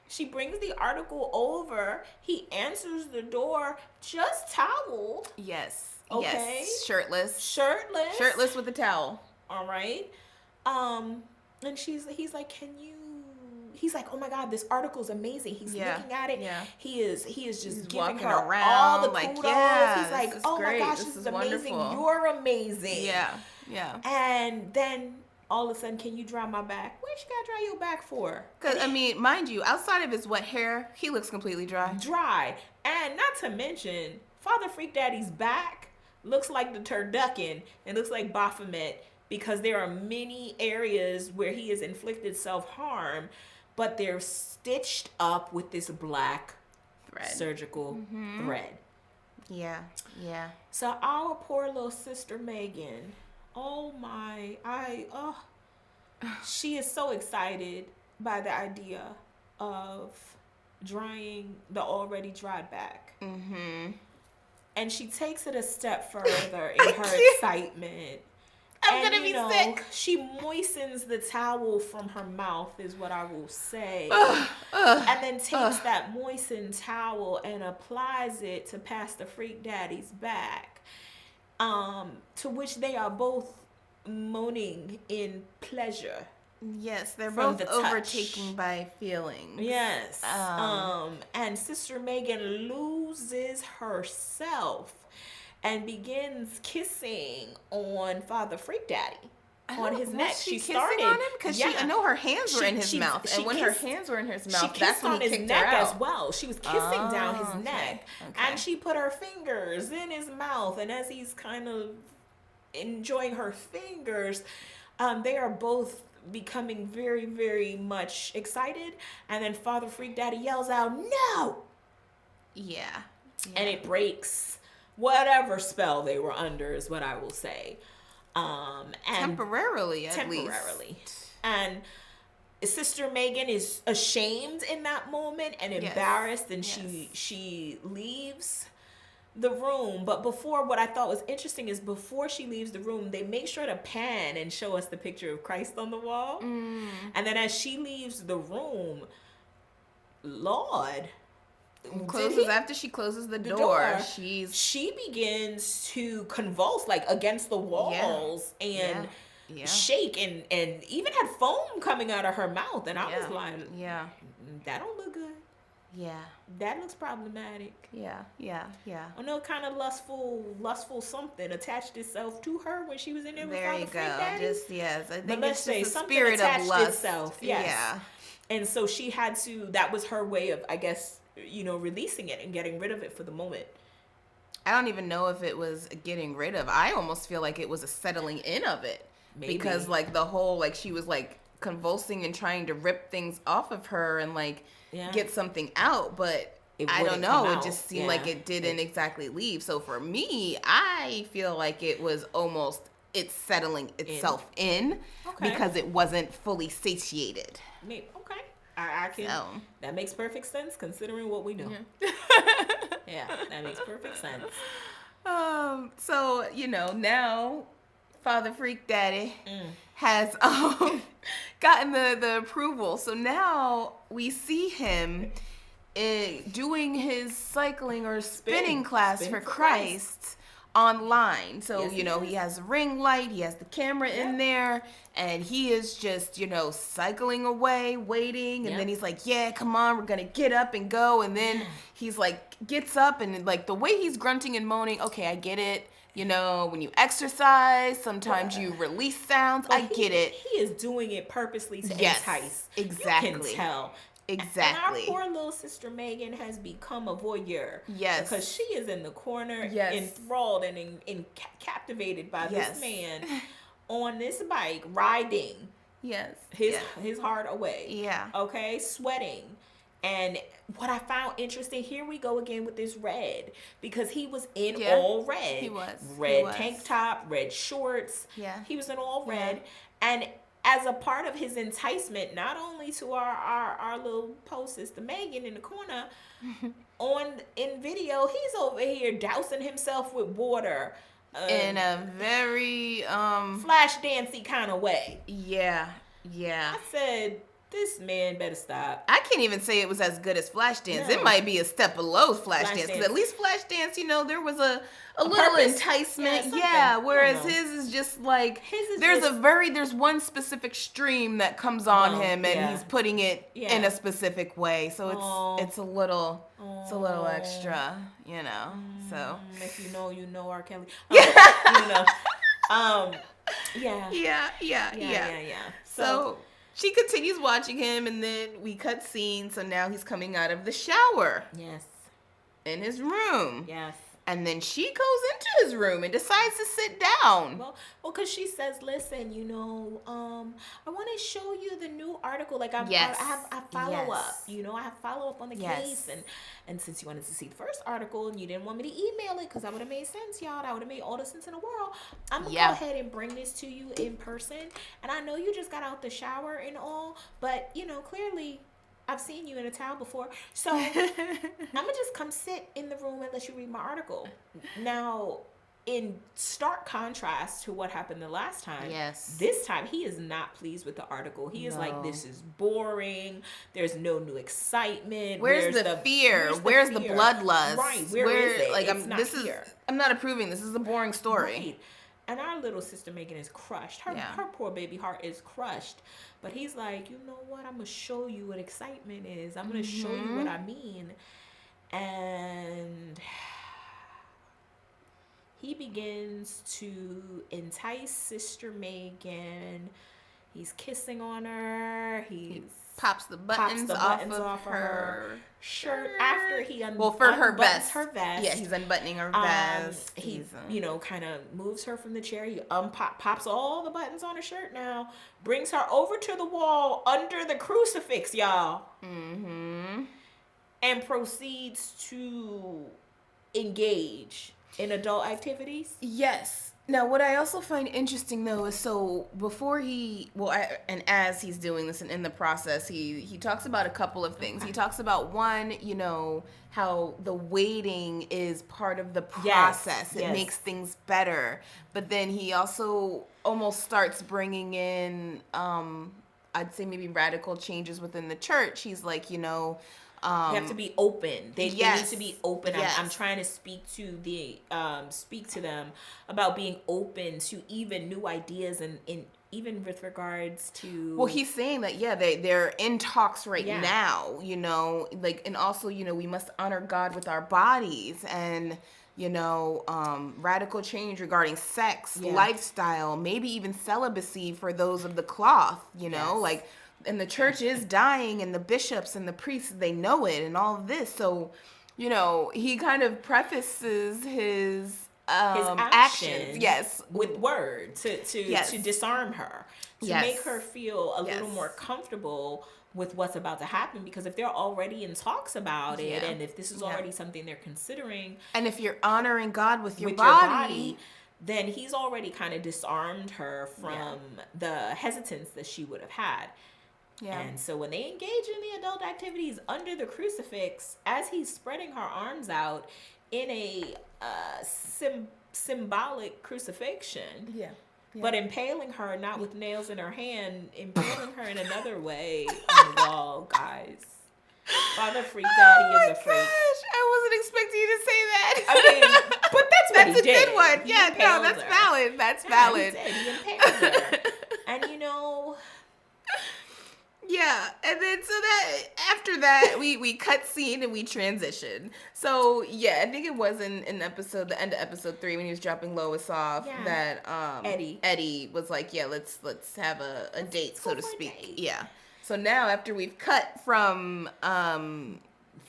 She brings the article over. He answers the door, just toweled. Yes. Okay. Yes. Shirtless with a towel. All right. And he's like, he's like, oh my God, this article's amazing. He's looking at it. Yeah. He is just giving her around, all the kudos. He's like, is oh great. my gosh, this is amazing. Wonderful. You're amazing. Yeah. And then all of a sudden, can you dry my back? What you gotta dry your back for? Because, mind you, outside of his wet hair, he looks completely dry. And not to mention, Father Freak Daddy's back looks like the turducken and looks like Baphomet, because there are many areas where he has inflicted self-harm, but they're stitched up with this black surgical thread. Yeah. So our poor little Sister Megan, she is so excited by the idea of drying the already dried back. Mm-hmm. And she takes it a step further in her excitement. I'm gonna be sick. She moistens the towel from her mouth, is what I will say. And then takes that moistened towel and applies it to Pastor Freak Daddy's back. To which they are both moaning in pleasure. Yes, they're both overtaken by feelings. Yes. And Sister Megan loses herself and begins kissing on Father Freak Daddy. On his neck. She started on him because I know her hands were in his mouth, and when her hands were in his mouth, that's when he kicked her out. As well. She was kissing down his neck, and she put her fingers in his mouth, and as he's kind of enjoying her fingers, they are both becoming very, very much excited, and then Father Freak Daddy yells out, "No!" Yeah. And it breaks whatever spell they were under, is what I will say. And temporarily, at least. And Sister Megan is ashamed in that moment and embarrassed, and she leaves the room. But before, what I thought was interesting is before she leaves the room, they make sure to pan and show us the picture of Christ on the wall. And then as she leaves the room, Lord, after she closes the door, she begins to convulse, like, against the walls and shake, and even had foam coming out of her mouth, and I was like, that don't look good. That looks problematic. I know, kind of lustful something attached itself to her when she was in there with Father Freak Daddy. I think let's say just something spirit attached of lust. itself. And so she had to, that was her way of, I guess, releasing it and getting rid of it for the moment. I don't even know if it was getting rid of. I almost feel like it was a settling in of it. Maybe. Because, like, the whole, like, she was, like, convulsing and trying to rip things off of her and, like, get something out, but I don't know. It just seemed like it didn't exactly leave. So for me, I feel like it was almost, it's settling itself in because it wasn't fully satiated. Maybe. Okay. I can. So. That makes perfect sense considering what we know. That makes perfect sense. So, now Father Freak Daddy has gotten the approval. So now we see him doing his cycling or spinning class for Christ online. So, he has a ring light, he has the camera in there, and he is just, cycling away, waiting, and then he's like, yeah, come on, we're gonna get up and go, and then he's like, gets up, and like, the way he's grunting and moaning, okay, I get it. When you exercise, sometimes you release sounds. I get it. He is doing it purposely to entice. Exactly. You can tell. Exactly. And our poor little sister Megan has become a voyeur. Yes. Because she is in the corner, enthralled and captivated by this man on this bike, riding his heart away. Yeah. Okay? Sweating. And what I found interesting, here we go again with this red, because he was in all red. He was. Red tank top, red shorts. Yeah. He was in all red. And as a part of his enticement, not only to our little post sister Megan in the corner, in video, he's over here dousing himself with water. In a very flash dancey kind of way. Yeah. I said, this man better stop. I can't even say it was as good as Flashdance. No. It might be a step below Flashdance. Because at least Flashdance, there was a little purpose? Enticement. Whereas his is just like, there's one specific stream that comes on him and he's putting it in a specific way. So it's a little extra, so. If you know R. Kelly. So she continues watching him, and then we cut scene. So now he's coming out of the shower. Yes. In his room. Yes. And then she goes into his room and decides to sit down. Well, because she says, "Listen, I want to show you the new article. Like, I follow up. I have follow up on the case, and since you wanted to see the first article and you didn't want me to email it because that would have made sense, y'all. That would have made all the sense in the world. I'm gonna go ahead and bring this to you in person. And I know you just got out the shower and all, but clearly." I've seen you in a towel before. So I'm going to just come sit in the room and let you read my article. Now, in stark contrast to what happened the last time, this time he is not pleased with the article. He is like, this is boring. There's no new excitement. Where's the fear? Where's the bloodlust? Right. Where is it? Like, here. I'm not approving. This is a boring story. Right. And our little sister Megan is crushed. Her poor baby heart is crushed. But he's like, you know what? I'm going to show you what excitement is. I'm going to show you what I mean. And he begins to entice Sister Megan. He's kissing on her. He's pops the buttons, off of her shirt after he for her vest. her vest. Yeah, he's unbuttoning her vest. He kind of moves her from the chair. He pops all the buttons on her shirt now, brings her over to the wall under the crucifix, y'all. Mm-hmm. And proceeds to engage in adult activities. Yes. Now, what I also find interesting, though, is so before and as he's doing this and in the process, he talks about a couple of things. He talks about, one, how the waiting is part of the process. It makes things better. But then he also almost starts bringing in, I'd say maybe radical changes within the church. He's like, you have to be open. They need to be open. Yes. I'm trying to speak to them about being open to even new ideas and even with regards to. Well, he's saying that they're in talks right now. And also we must honor God with our bodies and radical change regarding sex, lifestyle, maybe even celibacy for those of the cloth. And the church is dying, and the bishops and the priests, they know it, and all of this. So, he kind of prefaces his actions, with words to disarm her, to make her feel a little more comfortable with what's about to happen. Because if they're already in talks about it, and if this is already something they're considering, and if you're honoring God with your body, then he's already kind of disarmed her from the hesitance that she would have had. Yeah. And so when they engage in the adult activities under the crucifix, as he's spreading her arms out in a symbolic crucifixion, but impaling her not with nails in her hand, impaling her in another way on the wall, guys. Father Freak Daddy is a freak. Gosh, I wasn't expecting you to say that. I mean, but that's what he did. That's a good one. That's valid. That's valid. He impaled her. And Yeah, and then so that after that we cut scene and we transition. So I think it was in the end of episode 3 when he was dropping Lois off that Eddie was like, let's have a date, so to speak. Yeah. So now after we've cut from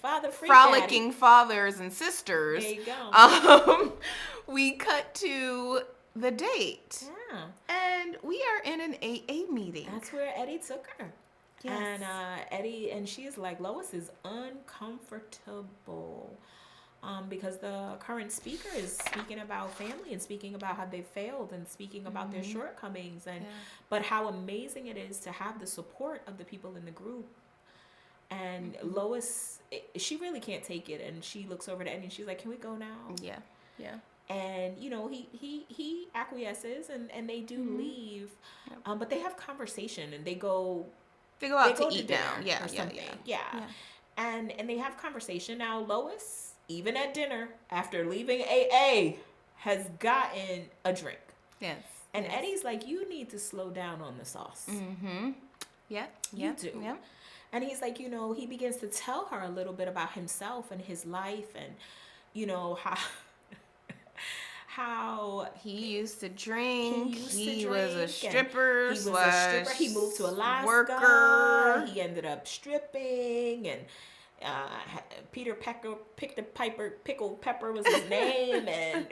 frolicking Daddy. Fathers and sisters, there you go. We cut to the date. Yeah. And we are in an AA meeting. That's where Eddie took her. Yes. And Eddie, and she's like, Lois is uncomfortable because the current speaker is speaking about family and speaking about how they failed and speaking about their shortcomings but how amazing it is to have the support of the people in the group. And Lois, she really can't take it, and she looks over to Eddie and she's like, can we go now? Yeah. And he acquiesces and they do leave, but they have conversation and they go out to eat now. Yeah. And they have conversation. Now Lois, even at dinner after leaving AA, has gotten a drink. Yes. And Eddie's like, you need to slow down on the sauce. Mm-hmm. Yeah. You do. Yeah. And he's like, he begins to tell her a little bit about himself and his life and how he used to drink. He was a stripper. He moved to Alaska. Worker. He ended up stripping, and Peter Pecker, Pickle Pepper was his name, and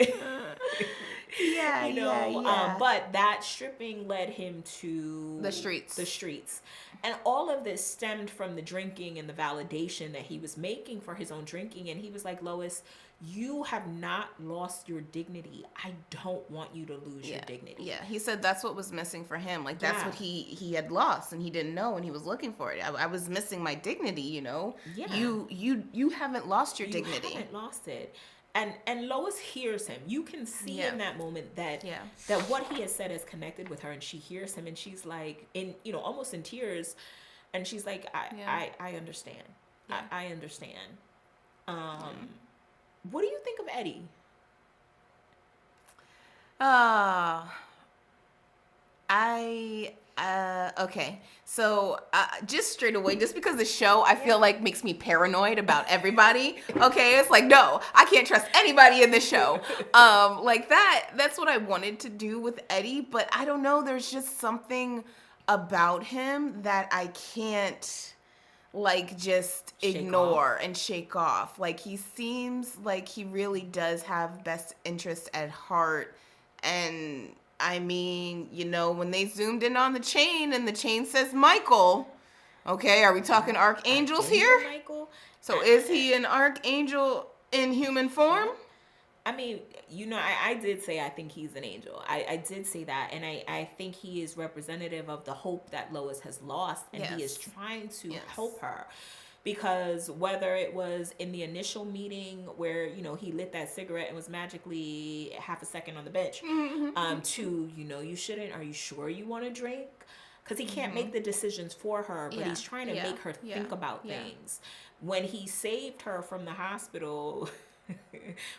but that stripping led him to the streets. And all of this stemmed from the drinking and the validation that he was making for his own drinking. And he was like, Lois, you have not lost your dignity. I don't want you to lose your dignity. Yeah, he said that's what was missing for him. Like, that's what he had lost, and he didn't know, and he was looking for it. I was missing my dignity, Yeah. You haven't lost your dignity. You haven't lost it. And Lois hears him. You can see in that moment that what he has said has connected with her, and she hears him, and she's like, almost in tears, and she's like, I understand. Yeah. I understand. What do you think of Eddie? Okay. So just straight away, just because the show I feel like makes me paranoid about everybody. Okay, it's like, no, I can't trust anybody in the show. Like that's what I wanted to do with Eddie, but I don't know. There's just something about him that I can't like just ignore and shake off. Like, he seems like he really does have best interest at heart. And I mean, you know, when they zoomed in on the chain and the chain says Michael, okay, are we talking archangels here? Michael? So is he an archangel in human form? I mean, you know, I did say I think he's an angel. I did say that. And I think he is representative of the hope that Lois has lost. And he is trying to help her. Because whether it was in the initial meeting where, you know, he lit that cigarette and was magically half a second on the bench, to, you know, you shouldn't, are you sure you want to drink? Because he can't make the decisions for her, but he's trying to make her think about things. When he saved her from the hospital...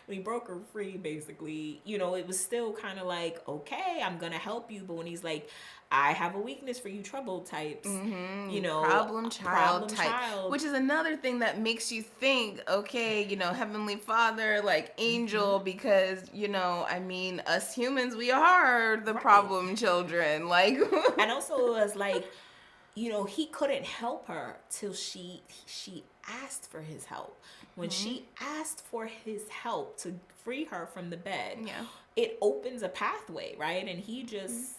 when he broke her free, basically, you know, it was still kind of like, okay, I'm gonna help you. But when he's like, I have a weakness for you troubled types, you know, problem child type, which is another thing that makes you think, okay, you know, Heavenly Father, like angel, because, you know, I mean, us humans, we are the problem children, like. And also it was like, you know, he couldn't help her till she asked for his help. When she asked for his help to free her from the bed, it opens a pathway, right? And he just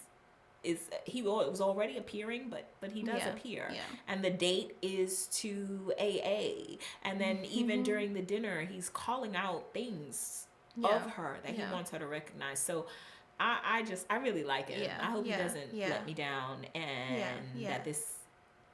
he was already appearing, but he does appear. Yeah. And the date is to AA. And then even during the dinner, he's calling out things of her that he wants her to recognize. So I really like him. I hope he doesn't let me down, and that this,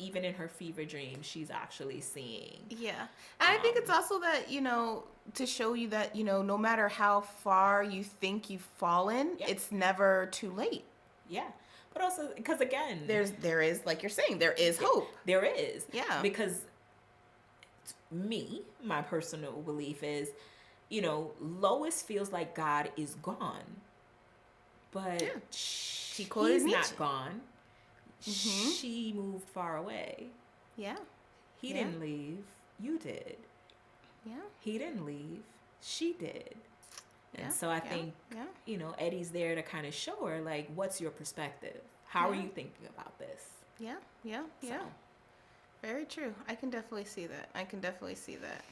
even in her fever dream, she's actually seeing. Yeah. And I think it's also that, you know, to show you that, you know, no matter how far you think you've fallen, it's never too late. Yeah. But also, because again, there is, like you're saying, there is hope. There is. Yeah. Because my personal belief is, you know, Lois feels like God is gone. But he's not gone. She moved far away. Yeah. He didn't leave. You did. Yeah. He didn't leave. She did. And so I think, you know, Eddie's there to kind of show her, like, what's your perspective? How are you thinking about this? Yeah. Very true. I can definitely see that.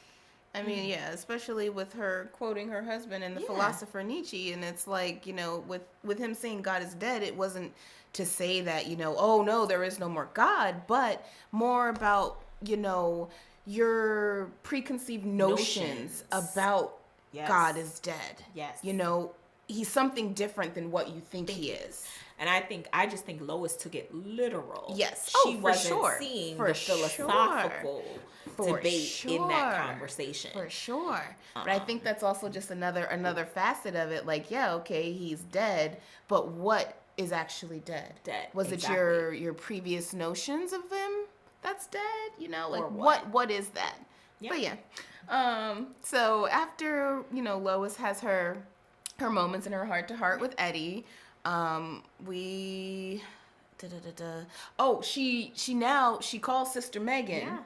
I mean, especially with her quoting her husband and the philosopher Nietzsche, and it's like, you know, with him saying God is dead, it wasn't to say that, you know, oh no, there is no more God, but more about, you know, your preconceived notions about God is dead. Yes. You know, he's something different than what you think he is. And I just think Lois took it literal. Yes. She wasn't seeing the philosophical debate in that conversation. For sure. But I think that's also just another facet of it. Like, yeah, okay, he's dead, but what is actually dead? Was it your previous notions of him that's dead? You know, like what is that? Yeah. But yeah. So after, you know, Lois has her moments in her heart to heart with Eddie, she calls Sister Megan. Yeah.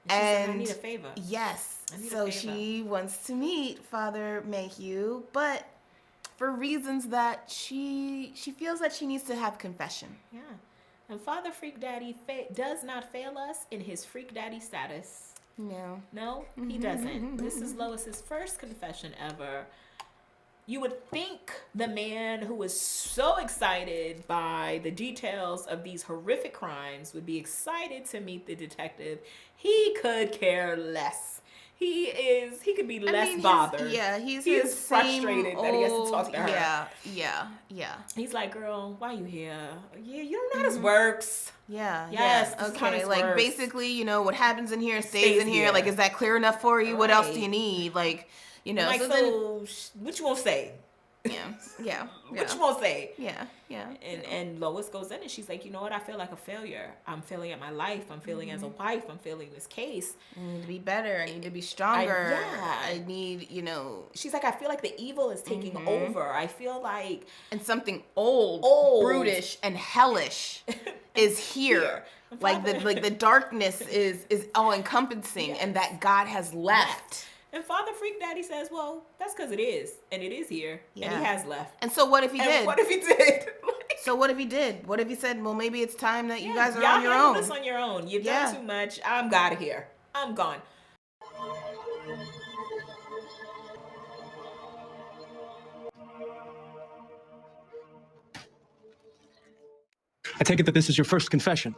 She said, I need a favor. Yes. She wants to meet Father Mayhew, but for reasons that she feels that she needs to have confession. Yeah. And Father Freak Daddy does not fail us in his Freak Daddy status. No, he doesn't. This is Lois's first confession ever. You would think the man who was so excited by the details of these horrific crimes would be excited to meet the detective. He could care less. He could be less bothered. He's frustrated that he has to talk to her. Yeah. He's like, girl, why you here? Yeah, you don't know how this works. Yes. Okay. Like works. Basically, you know, what happens in here stays in here. Like, is that clear enough for you? Right. What else do you need? Like, you know. Like, so what you won't say? Yeah. What you won't say? Yeah. And Lois goes in and she's like, you know what? I feel like a failure. I'm failing at my life. I'm failing as a wife. I'm failing this case. I need to be better. I need to be stronger. I need, you know. She's like, I feel like the evil is taking over. I feel like. And something old, brutish, and hellish is here. Like the darkness is all encompassing, and that God has left. And Father Freak Daddy says, well, that's because it is. And it is here. Yeah. And he has left. And so what if he did? What if he did? So what if he did? What if he said, well, maybe it's time that you guys are y'all on your handle own? this on your own. You've Yeah. done too much. I'm out of here. I'm gone. I take it that this is your first confession.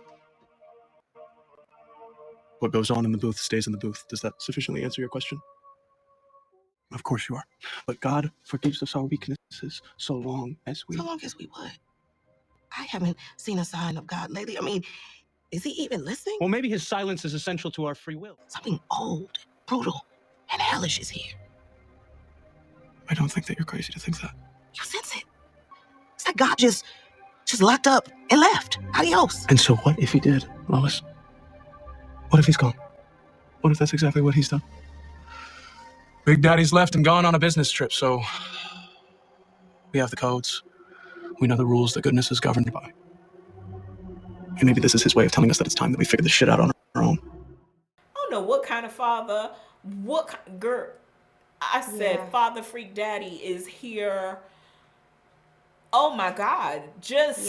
What goes on in the booth stays in the booth. Does that sufficiently answer your question? Of course you are. But God forgives us our weaknesses so long as we... So long as we what? I haven't seen a sign of God lately. I mean, is he even listening? Well, maybe his silence is essential to our free will. Something old, brutal, and hellish is here. I don't think that you're crazy to think that. You sense it. It's like God just locked up and left. Adios. And so what if he did, Lois? What if he's gone? What if that's exactly what he's done? Big Daddy's left and gone on a business trip, so we have the codes. We know the rules that goodness is governed by. And maybe this is his way of telling us that it's time that we figure this shit out on our own. I don't know what kind of father, girl. I said, Father Freak Daddy is here. Oh my God, just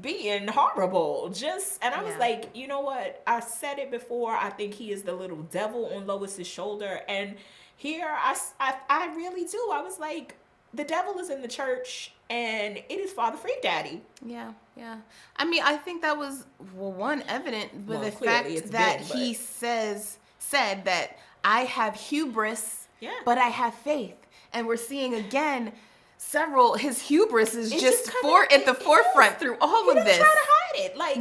being horrible. And I was like, you know what? I said it before. I think he is the little devil on Lois's shoulder. And here, I really do. I was like, the devil is in the church, and it is Father Freak Daddy. Yeah. I mean, I think that was one evident with the clearly fact that he said that I have hubris, but I have faith, and we're seeing again. His hubris is just at the forefront through all of this. He doesn't try to hide it. Like,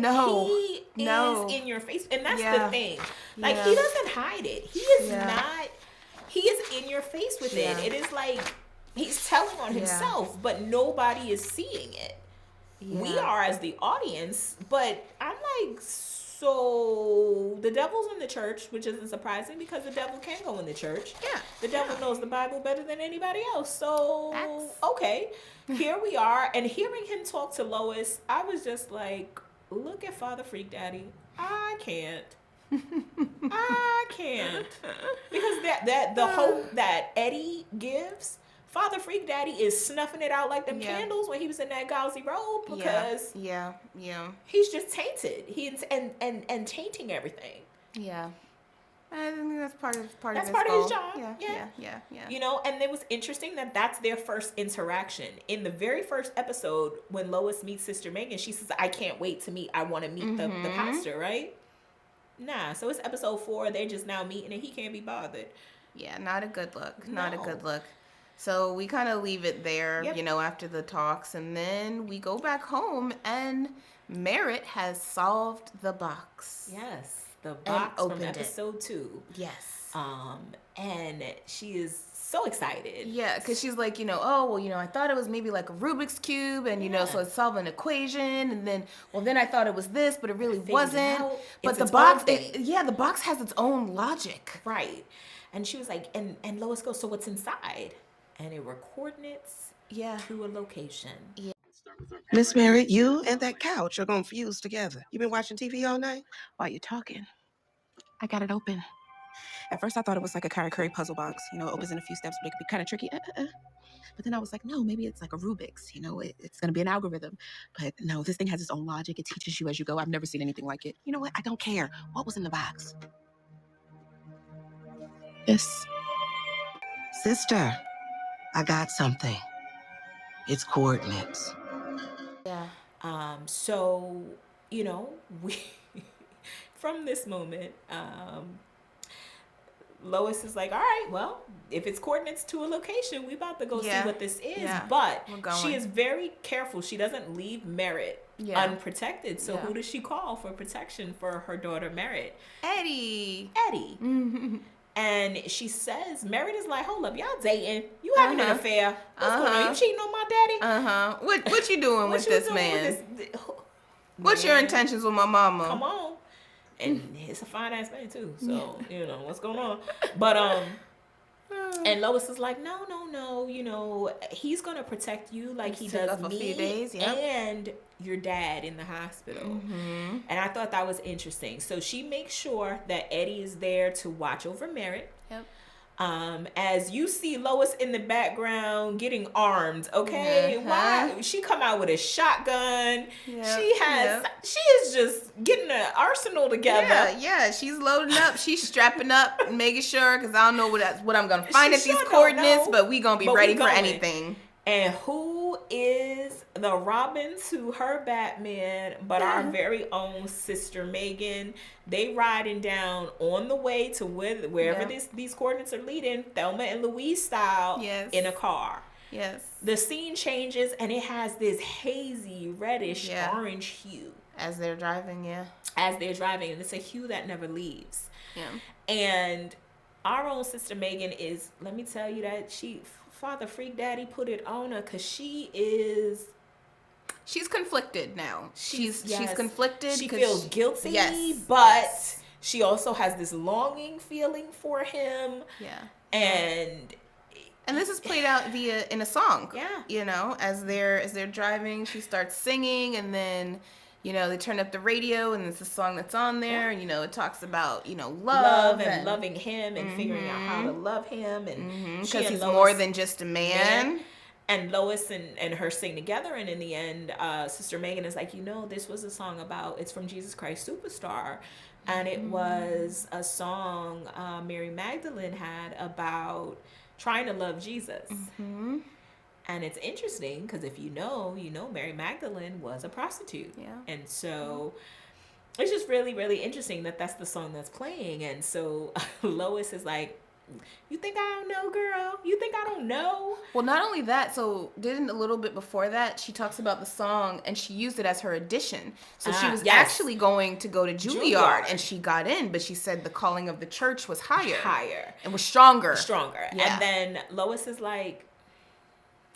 he is in your face. And that's the thing. Like, he doesn't hide it. He is not, he is in your face with it. It is like, he's telling on himself, but nobody is seeing it. We are as the audience, but I'm like, so the devil's in the church, which isn't surprising because the devil can go in the church. Yeah. The devil knows the Bible better than anybody else. So, okay, here we are. And hearing him talk to Lois, I was just like, look at Father Freak Daddy. I can't. I can't. Because the hope that Eddie gives, Father Freak Daddy is snuffing it out like them candles when he was in that gauzy robe because he's just tainted. He's and tainting everything. Yeah. I think that's part of his job. Yeah. You know, and it was interesting that that's their first interaction. In the very first episode, when Lois meets Sister Megan, she says, I can't wait to meet. I want to meet the pastor, right? Nah, so it's episode 4. They're just now meeting and he can't be bothered. Yeah, not a good look. Not a good look. So we kind of leave it there, you know, after the talks. And then we go back home and Merritt has solved the box. Yes, the box from episode 2. Yes. And she is so excited. Yeah, because she's like, you know, oh, well, you know, I thought it was maybe like a Rubik's Cube and, you know, so it's solving an equation. And then, well, then I thought it was this, but it really wasn't. But the box, the box has its own logic. Right. And she was like, and Lois goes, so what's inside? And it were coordinates to a location. Yeah. Miss Merritt, you and that couch are going to fuse together. You been watching TV all night? While you're talking, I got it open. At first, I thought it was like a Curry puzzle box. You know, it opens in a few steps, but it could be kind of tricky. But then I was like, no, maybe it's like a Rubik's. You know, it's going to be an algorithm. But no, this thing has its own logic. It teaches you as you go. I've never seen anything like it. You know what? I don't care. What was in the box? Yes. Sister, I got something. It's coordinates. Yeah. So, you know, we from this moment, Lois is like, all right, well, if it's coordinates to a location, we about to go see what this is. Yeah. But she is very careful. She doesn't leave Merritt unprotected. So who does she call for protection for her daughter Merritt? Eddie. And she says, Merritt is like, hold up, y'all dating. You having an affair. What's going on? You cheating on my daddy? What you doing with this man? What's your intentions with my mama? Come on. And it's a fine ass man too. So, you know, what's going on? But and Lois is like, no, you know, he's gonna protect you like he does me a few days, and your dad in the hospital. And I thought that was interesting. So she makes sure that Eddie is there to watch over Merritt. As you see Lois in the background getting armed, okay? Why she come out with a shotgun? She is just getting an arsenal together. Yeah, she's loading up, she's strapping up, making sure, because I don't know what I'm gonna find at these coordinates, but we gonna be ready for anything. And who is the Robin to her Batman but our very own Sister Megan? They riding down on the way to wherever these coordinates are leading, Thelma and Louise style, in a car. Yes. The scene changes and it has this hazy, reddish, orange hue. As they're driving, As they're driving, and it's a hue that never leaves. Yeah. And our own Sister Megan is, let me tell you that Father Freak Daddy put it on her because she's conflicted now. She's conflicted. She feels guilty, but she also has this longing feeling for him. Yeah. And this is played out in a song. Yeah. You know, as they're driving, she starts singing, and then, you know, they turn up the radio, and it's a song that's on there, and, you know, it talks about, you know, love and loving him and figuring out how to love him, and because he's more than just a man. And Lois and her sing together, and in the end, Sister Megan is like, you know, this was a song about, it's from Jesus Christ Superstar, and it was a song Mary Magdalene had about trying to love Jesus. And it's interesting because if you know Mary Magdalene was a prostitute. Yeah. And so it's just really, really interesting that that's the song that's playing. And so Lois is like, you think I don't know, girl? You think I don't know? Well, not only that, so didn't a little bit before that, she talks about the song and she used it as her audition. So she was actually going to go to Juilliard, and she got in, but she said the calling of the church was higher. And was stronger. Yeah. And then Lois is like,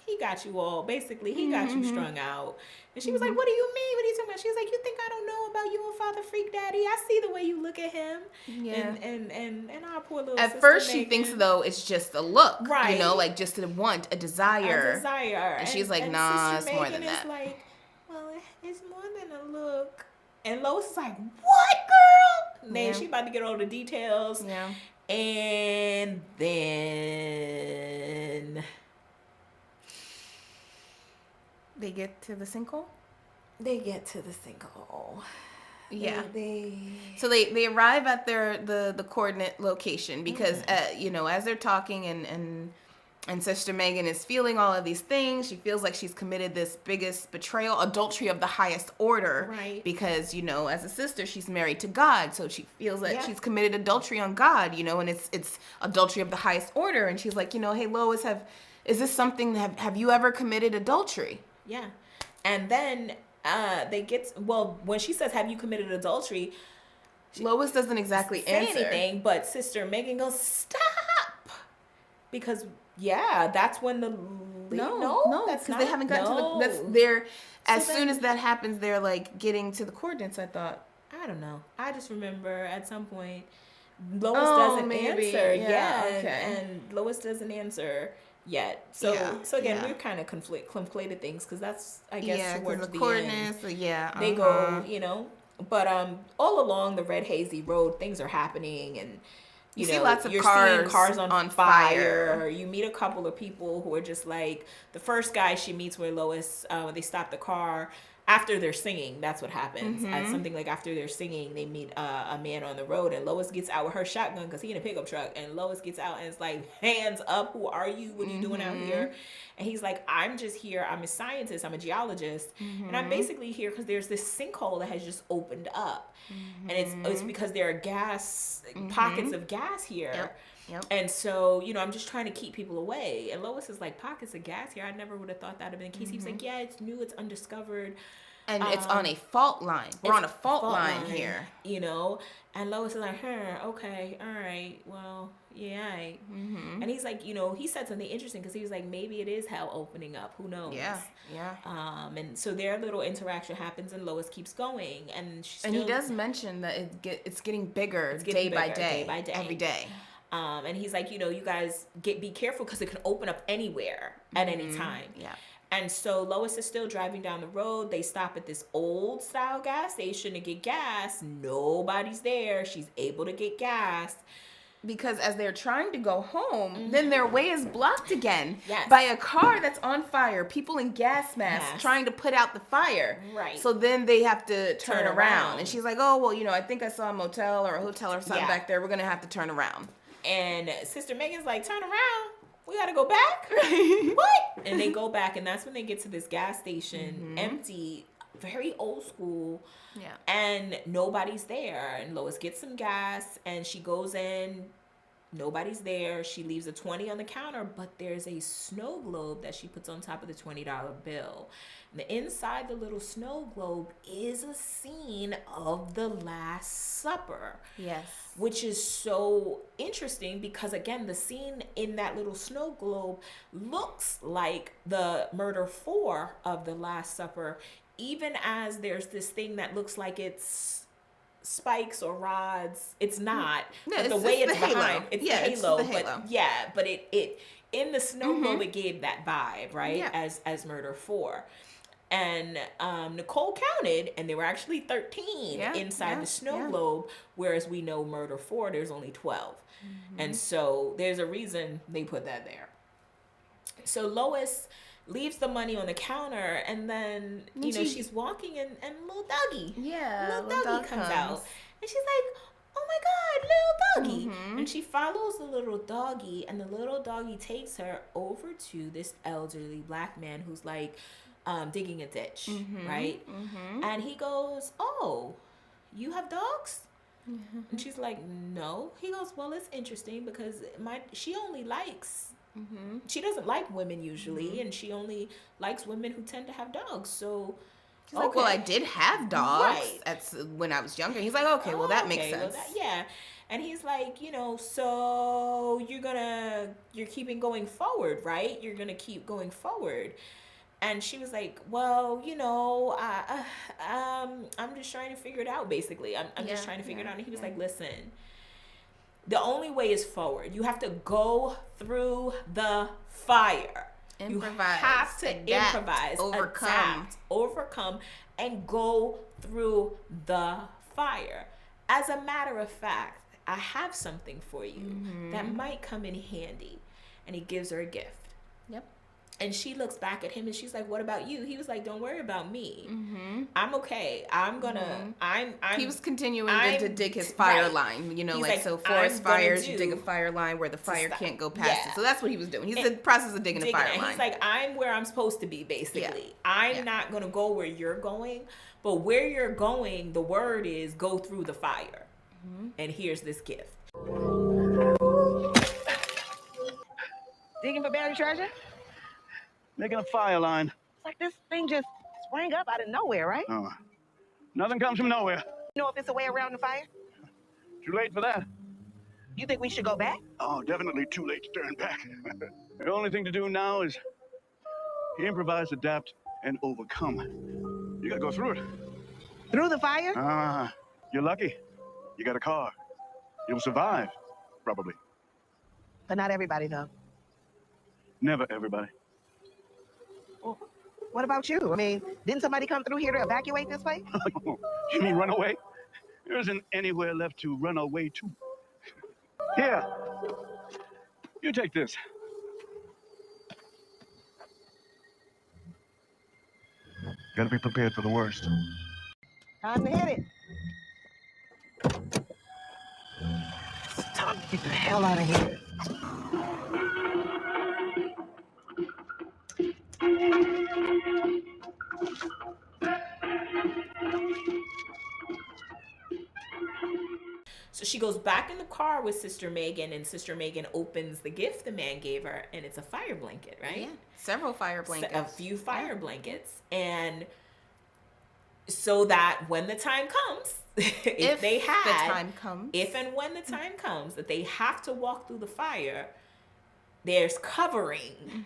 he got you all, basically, he got you strung out. And she was like, what do you mean? What are you talking about? She was like, you think I don't know about you and Father Freak Daddy? I see the way you look at him. Yeah. And our poor little At sister first Megan, she thinks, though, it's just a look. Right. You know, like just a want, a desire. A desire. And she's like, nah, Sister it's more Megan than that. is like, well, it's more than a look. And Lois is like, what, girl? And then she about to get all the details. Yeah. And then They get to the sinkhole? they get to the sinkhole. Yeah. They So they arrive at the coordinate location because you know, as they're talking and Sister Megan is feeling all of these things, she feels like she's committed this biggest betrayal, adultery of the highest order. Right. Because, you know, as a sister, she's married to God, so she feels like she's committed adultery on God, you know, and it's adultery of the highest order. And she's like, you know, hey Lois, is this something have you ever committed adultery? Yeah. And then when she says, have you committed adultery? Lois doesn't exactly Say answer anything, but Sister Megan goes, stop. Because, that's when the... No, that's because they haven't gotten to the... That's their... As soon as that happens, they're like getting to the coordinates, I thought. I don't know. I just remember at some point, Lois doesn't answer. And Lois doesn't answer yet. So again, we're kind of conflated things because that's, I guess, towards the coordinates, end. They go, you know, but all along the red hazy road, things are happening, and you know, see lots of you're cars seeing cars on fire. You meet a couple of people who are just like, the first guy she meets where Lois, when they stop the car, after they're singing, that's what happens. Something like after they're singing, they meet a man on the road, and Lois gets out with her shotgun because he in a pickup truck, and Lois gets out and it's like, hands up, who are you? What are you doing out here? And he's like, I'm just here. I'm a scientist. I'm a geologist, and I'm basically here because there's this sinkhole that has just opened up, and it's because there are pockets of gas here. Yep. And so, you know, I'm just trying to keep people away. And Lois is like, pockets of gas here? I never would have thought that would have been the case. He was like, yeah, it's new, it's undiscovered. And it's on a fault line. We're on a fault line here. You know? And Lois is like, okay, all right, well, yeah. And he's like, you know, he said something interesting because he was like, maybe it is hell opening up. Who knows? Yeah. And so their little interaction happens, and Lois keeps going. And he does mention that it's getting bigger day by day, every day. And he's like, you know, you guys be careful because it can open up anywhere at any time. Yeah. And so Lois is still driving down the road. They stop at this old style gas station to get gas. Nobody's there. She's able to get gas. because as they're trying to go home, then their way is blocked again Yes. by a car that's on fire, people in gas masks Yes. trying to put out the fire. Right. So then they have to turn Turn around. around. And she's like, oh, well, I think I saw a motel or a hotel or something Yeah. back there. We're going to have to turn around. And Sister Megan's like, turn around. We got to go back? What? And they go back, and that's when they get to this gas station, empty, very old school. Yeah. And nobody's there. And Lois gets some gas, and she goes in. Nobody's there. She leaves a 20 on the counter, but there's a snow globe that she puts on top of the $20 bill. And inside the little snow globe is a scene of the Last Supper. Yes. Which is so interesting because, again, the scene in that little snow globe looks like the murder 4 of the Last Supper, even as there's this thing that looks like it's spikes or rods. It's not. No, but the it's way the it's halo. behind, it's Yeah, the it's halo. the But halo. yeah, but it in the snow globe, it gave that vibe, right? Yeah. As murder 4. And Nicole counted, and there were actually 13 inside the snow globe, whereas we know murder 4, there's only 12. And so there's a reason they put that there. So Lois leaves the money on the counter, and then, she's walking, and little doggy. Yeah. Little doggy comes out. And she's like, oh my God, little doggy. And she follows the little doggy, and the little doggy takes her over to this elderly black man who's like, digging a ditch, right? And he goes, oh, you have dogs? And she's like, no. He goes, well, it's interesting because she only likes, she doesn't like women usually, and she only likes women who tend to have dogs. So She's like, well, I did have dogs Right. when I was younger. He's like, okay, well, that makes Okay, well, sense. yeah. And he's like, so you're keeping going forward, right? You're going to keep going forward. And she was like, well, I'm just trying to figure it out, basically. I'm just trying to figure it out. And he was like, listen, the only way is forward. You have to go through the fire. Improvise, You have to adapt, improvise, overcome, and go through the fire. As a matter of fact, I have something for you that might come in handy. And he gives her a gift. Yep. And she looks back at him and she's like, what about you? He was like, don't worry about me. I'm okay. I'm gonna, He was continuing to dig his fire line, He's like so forest fires, you dig a fire line where the fire can't go past it. So that's what he was doing. He's in the process of digging a fire line. He's like, I'm where I'm supposed to be, basically. I'm not gonna go where you're going, but where you're going, the word is go through the fire. And here's this gift. Digging for buried treasure? Making a fire line. It's like this thing just sprang up out of nowhere, right? Oh, nothing comes from nowhere. You know if it's a way around the fire? Too late for that. You think we should go back? Oh, definitely too late to turn back. The only thing to do now is improvise, adapt, and overcome. You gotta go through it. Through the fire? You're lucky. You got a car. You'll survive, probably. But not everybody, though. Never everybody. Well, what about you? I mean, didn't somebody come through here to evacuate this place? You mean run away? There isn't anywhere left to run away to. Here. You take this. Gotta be prepared for the worst. Time to hit it. It's time to get the hell out of here. So she goes back in the car with Sister Megan, and Sister Megan opens the gift the man gave her, and it's a fire blanket, right? Yeah, several fire blankets. A few fire blankets. And so that when the time comes, if and when the time comes that they have to walk through the fire, there's covering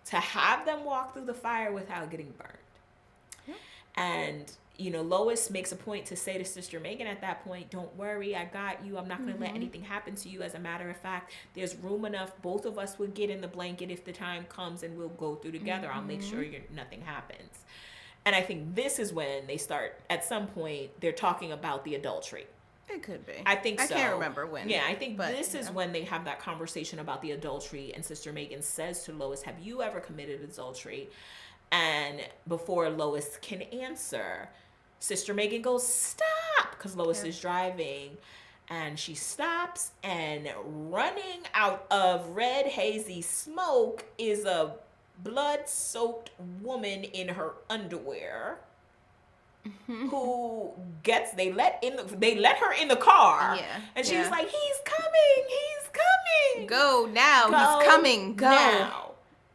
to have them walk through the fire without getting burned. And Lois makes a point to say to Sister Megan at that point, don't worry, I got you. I'm not going to let anything happen to you. As a matter of fact, there's room enough. Both of us will get in the blanket if the time comes, and we'll go through together. I'll make sure nothing happens. And I think this is when they start, at some point, they're talking about the adultery. It could be. I think so. I can't remember when. Yeah, I think but, this is when they have that conversation about the adultery, and Sister Megan says to Lois, have you ever committed adultery? And before Lois can answer, Sister Megan goes, stop, because Lois is driving. And she stops, and running out of red, hazy smoke is a blood-soaked woman in her underwear. Who gets they let her in the car, and she's like, he's coming, go now, he's coming, go now.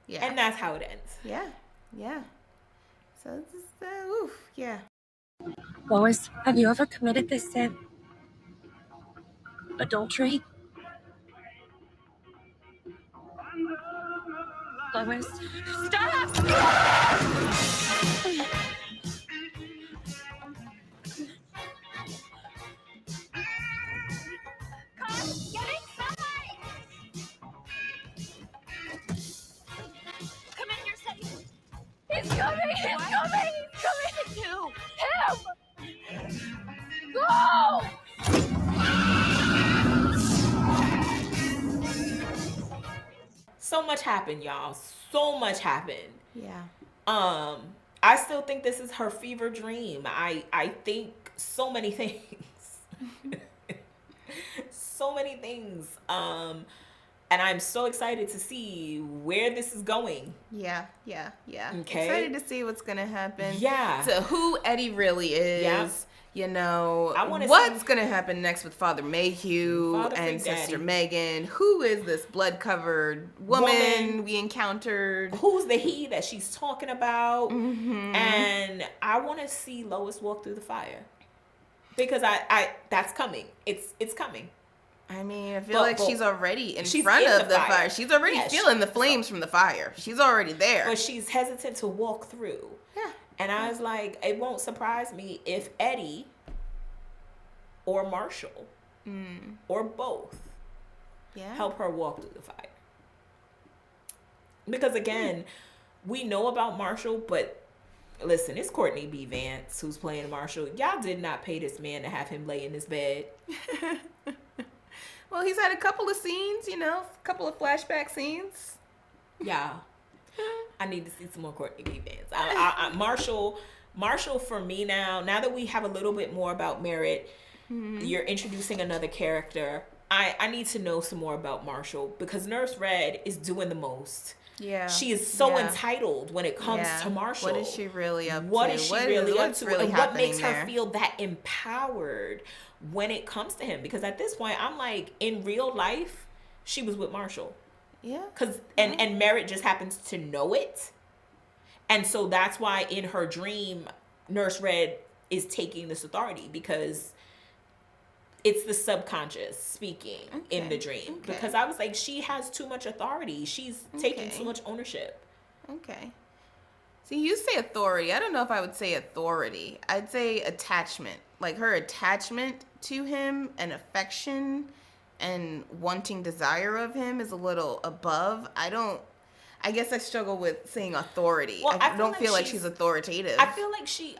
Yeah, and that's how it ends. Yeah. So this is oof, yeah. Lois, have you ever committed this sin? Adultery? Lois, stop! Getting somebody! Come in, you're safe. He's coming! He's coming! He's coming! Him! Go! So much happened, y'all. So much happened. Yeah. I still think this is her fever dream. I think so many things. So many things. And I'm so excited to see where this is going. Yeah. Okay. Excited to see what's gonna happen. Yeah. To who Eddie really is. Yeah. You know, I wanna what's see gonna happen next with Father Mayhew Father and Big Sister Daddy. Megan. Who is this blood-covered woman we encountered? Who's the he that she's talking about? Mm-hmm. And I want to see Lois walk through the fire, because I that's coming. It's coming. I mean, I feel like she's already in she's front in of the the fire. fire. She's already feeling the flames from the fire. She's already there. But she's hesitant to walk through. Yeah. And I was like, it won't surprise me if Eddie or Marshall or both help her walk through the fire. Because again, we know about Marshall, but listen, it's Courtney B. Vance who's playing Marshall. Y'all did not pay this man to have him lay in his bed. Well, he's had a couple of scenes, you know, a couple of flashback scenes. Yeah. I need to see some more Courtney B. Vance. Marshall for me now that we have a little bit more about Merritt, you're introducing another character. I need to know some more about Marshall, because Nurse Red is doing the most. Yeah. She is so entitled when it comes to Marshall. What is she really up to? What is she really up to? Really and what makes her there? feel that empowered when it comes to him? Because at this point, I'm like, in real life, she was with Marshall. Yeah. And Merritt just happens to know it. And so that's why in her dream, Nurse Red is taking this authority, because it's the subconscious speaking in the dream. Okay. Because I was like, she has too much authority. She's taking too much ownership. Okay. See, you say authority. I don't know if I would say authority. I'd say attachment. Like her attachment to him and affection and wanting desire of him is a little above. I guess I struggle with saying authority. Well, I don't feel like she's authoritative. I feel like she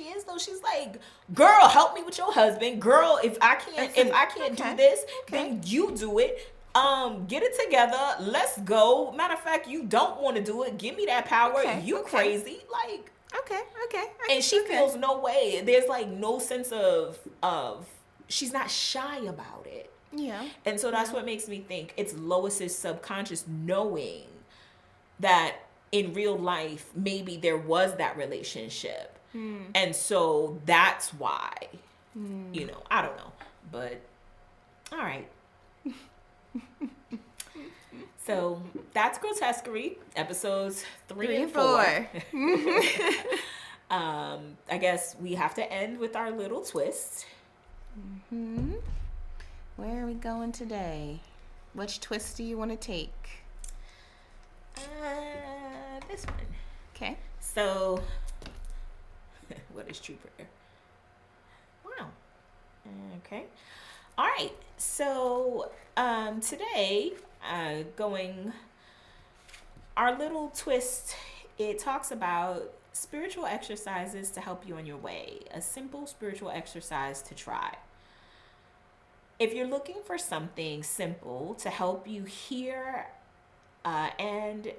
is though. She's like, girl, help me with your husband. Girl, if I can't do this, then you do it. Get it together. Let's go. Matter of fact, you don't want to do it. Give me that power. You crazy. Like, okay. And she feels no way. There's like no sense of she's not shy about it. Yeah. And so that's what makes me think it's Lois's subconscious knowing that in real life, maybe there was that relationship. And so that's why, you know, I don't know, but all right. So that's Grotesquerie, episodes 3 and 4. I guess we have to end with our little twist. Where are we going today? Which twist do you want to take? This one. Okay. So, what is true prayer? Wow. Okay. All right. So, today, our little twist, it talks about spiritual exercises to help you on your way. A simple spiritual exercise to try. If you're looking for something simple to help you hear and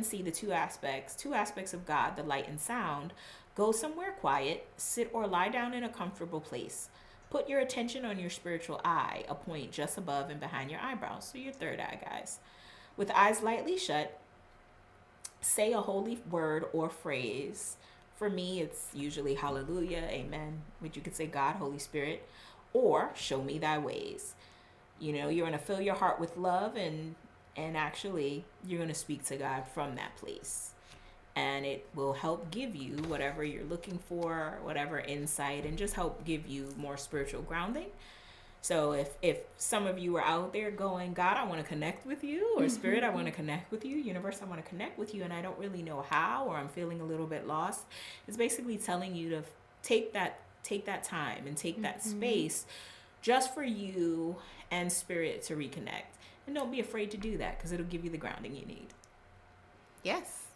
see the two aspects of God, the light and sound, go somewhere quiet, sit or lie down in a comfortable place. Put your attention on your spiritual eye, a point just above and behind your eyebrows, so your third eye, guys. With eyes lightly shut, say a holy word or phrase. For me, it's usually hallelujah, amen, which you could say God, Holy Spirit, or show me thy ways. You know, you're going to fill your heart with love, and actually you're going to speak to God from that place. And it will help give you whatever you're looking for, whatever insight, and just help give you more spiritual grounding. So if some of you are out there going, God, I want to connect with you, or Spirit, I want to connect with you, Universe, I want to connect with you, and I don't really know how, or I'm feeling a little bit lost, it's basically telling you to take that time and take that space just for you and Spirit to reconnect. And don't be afraid to do that, because it'll give you the grounding you need. Yes.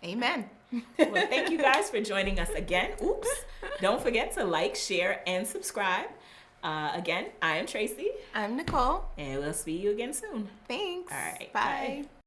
Amen. Well, thank you guys for joining us again. Oops. Don't forget to like, share, and subscribe. Again, I am Tracy. I'm Nicole. And we'll see you again soon. Thanks. All right. Bye. Bye.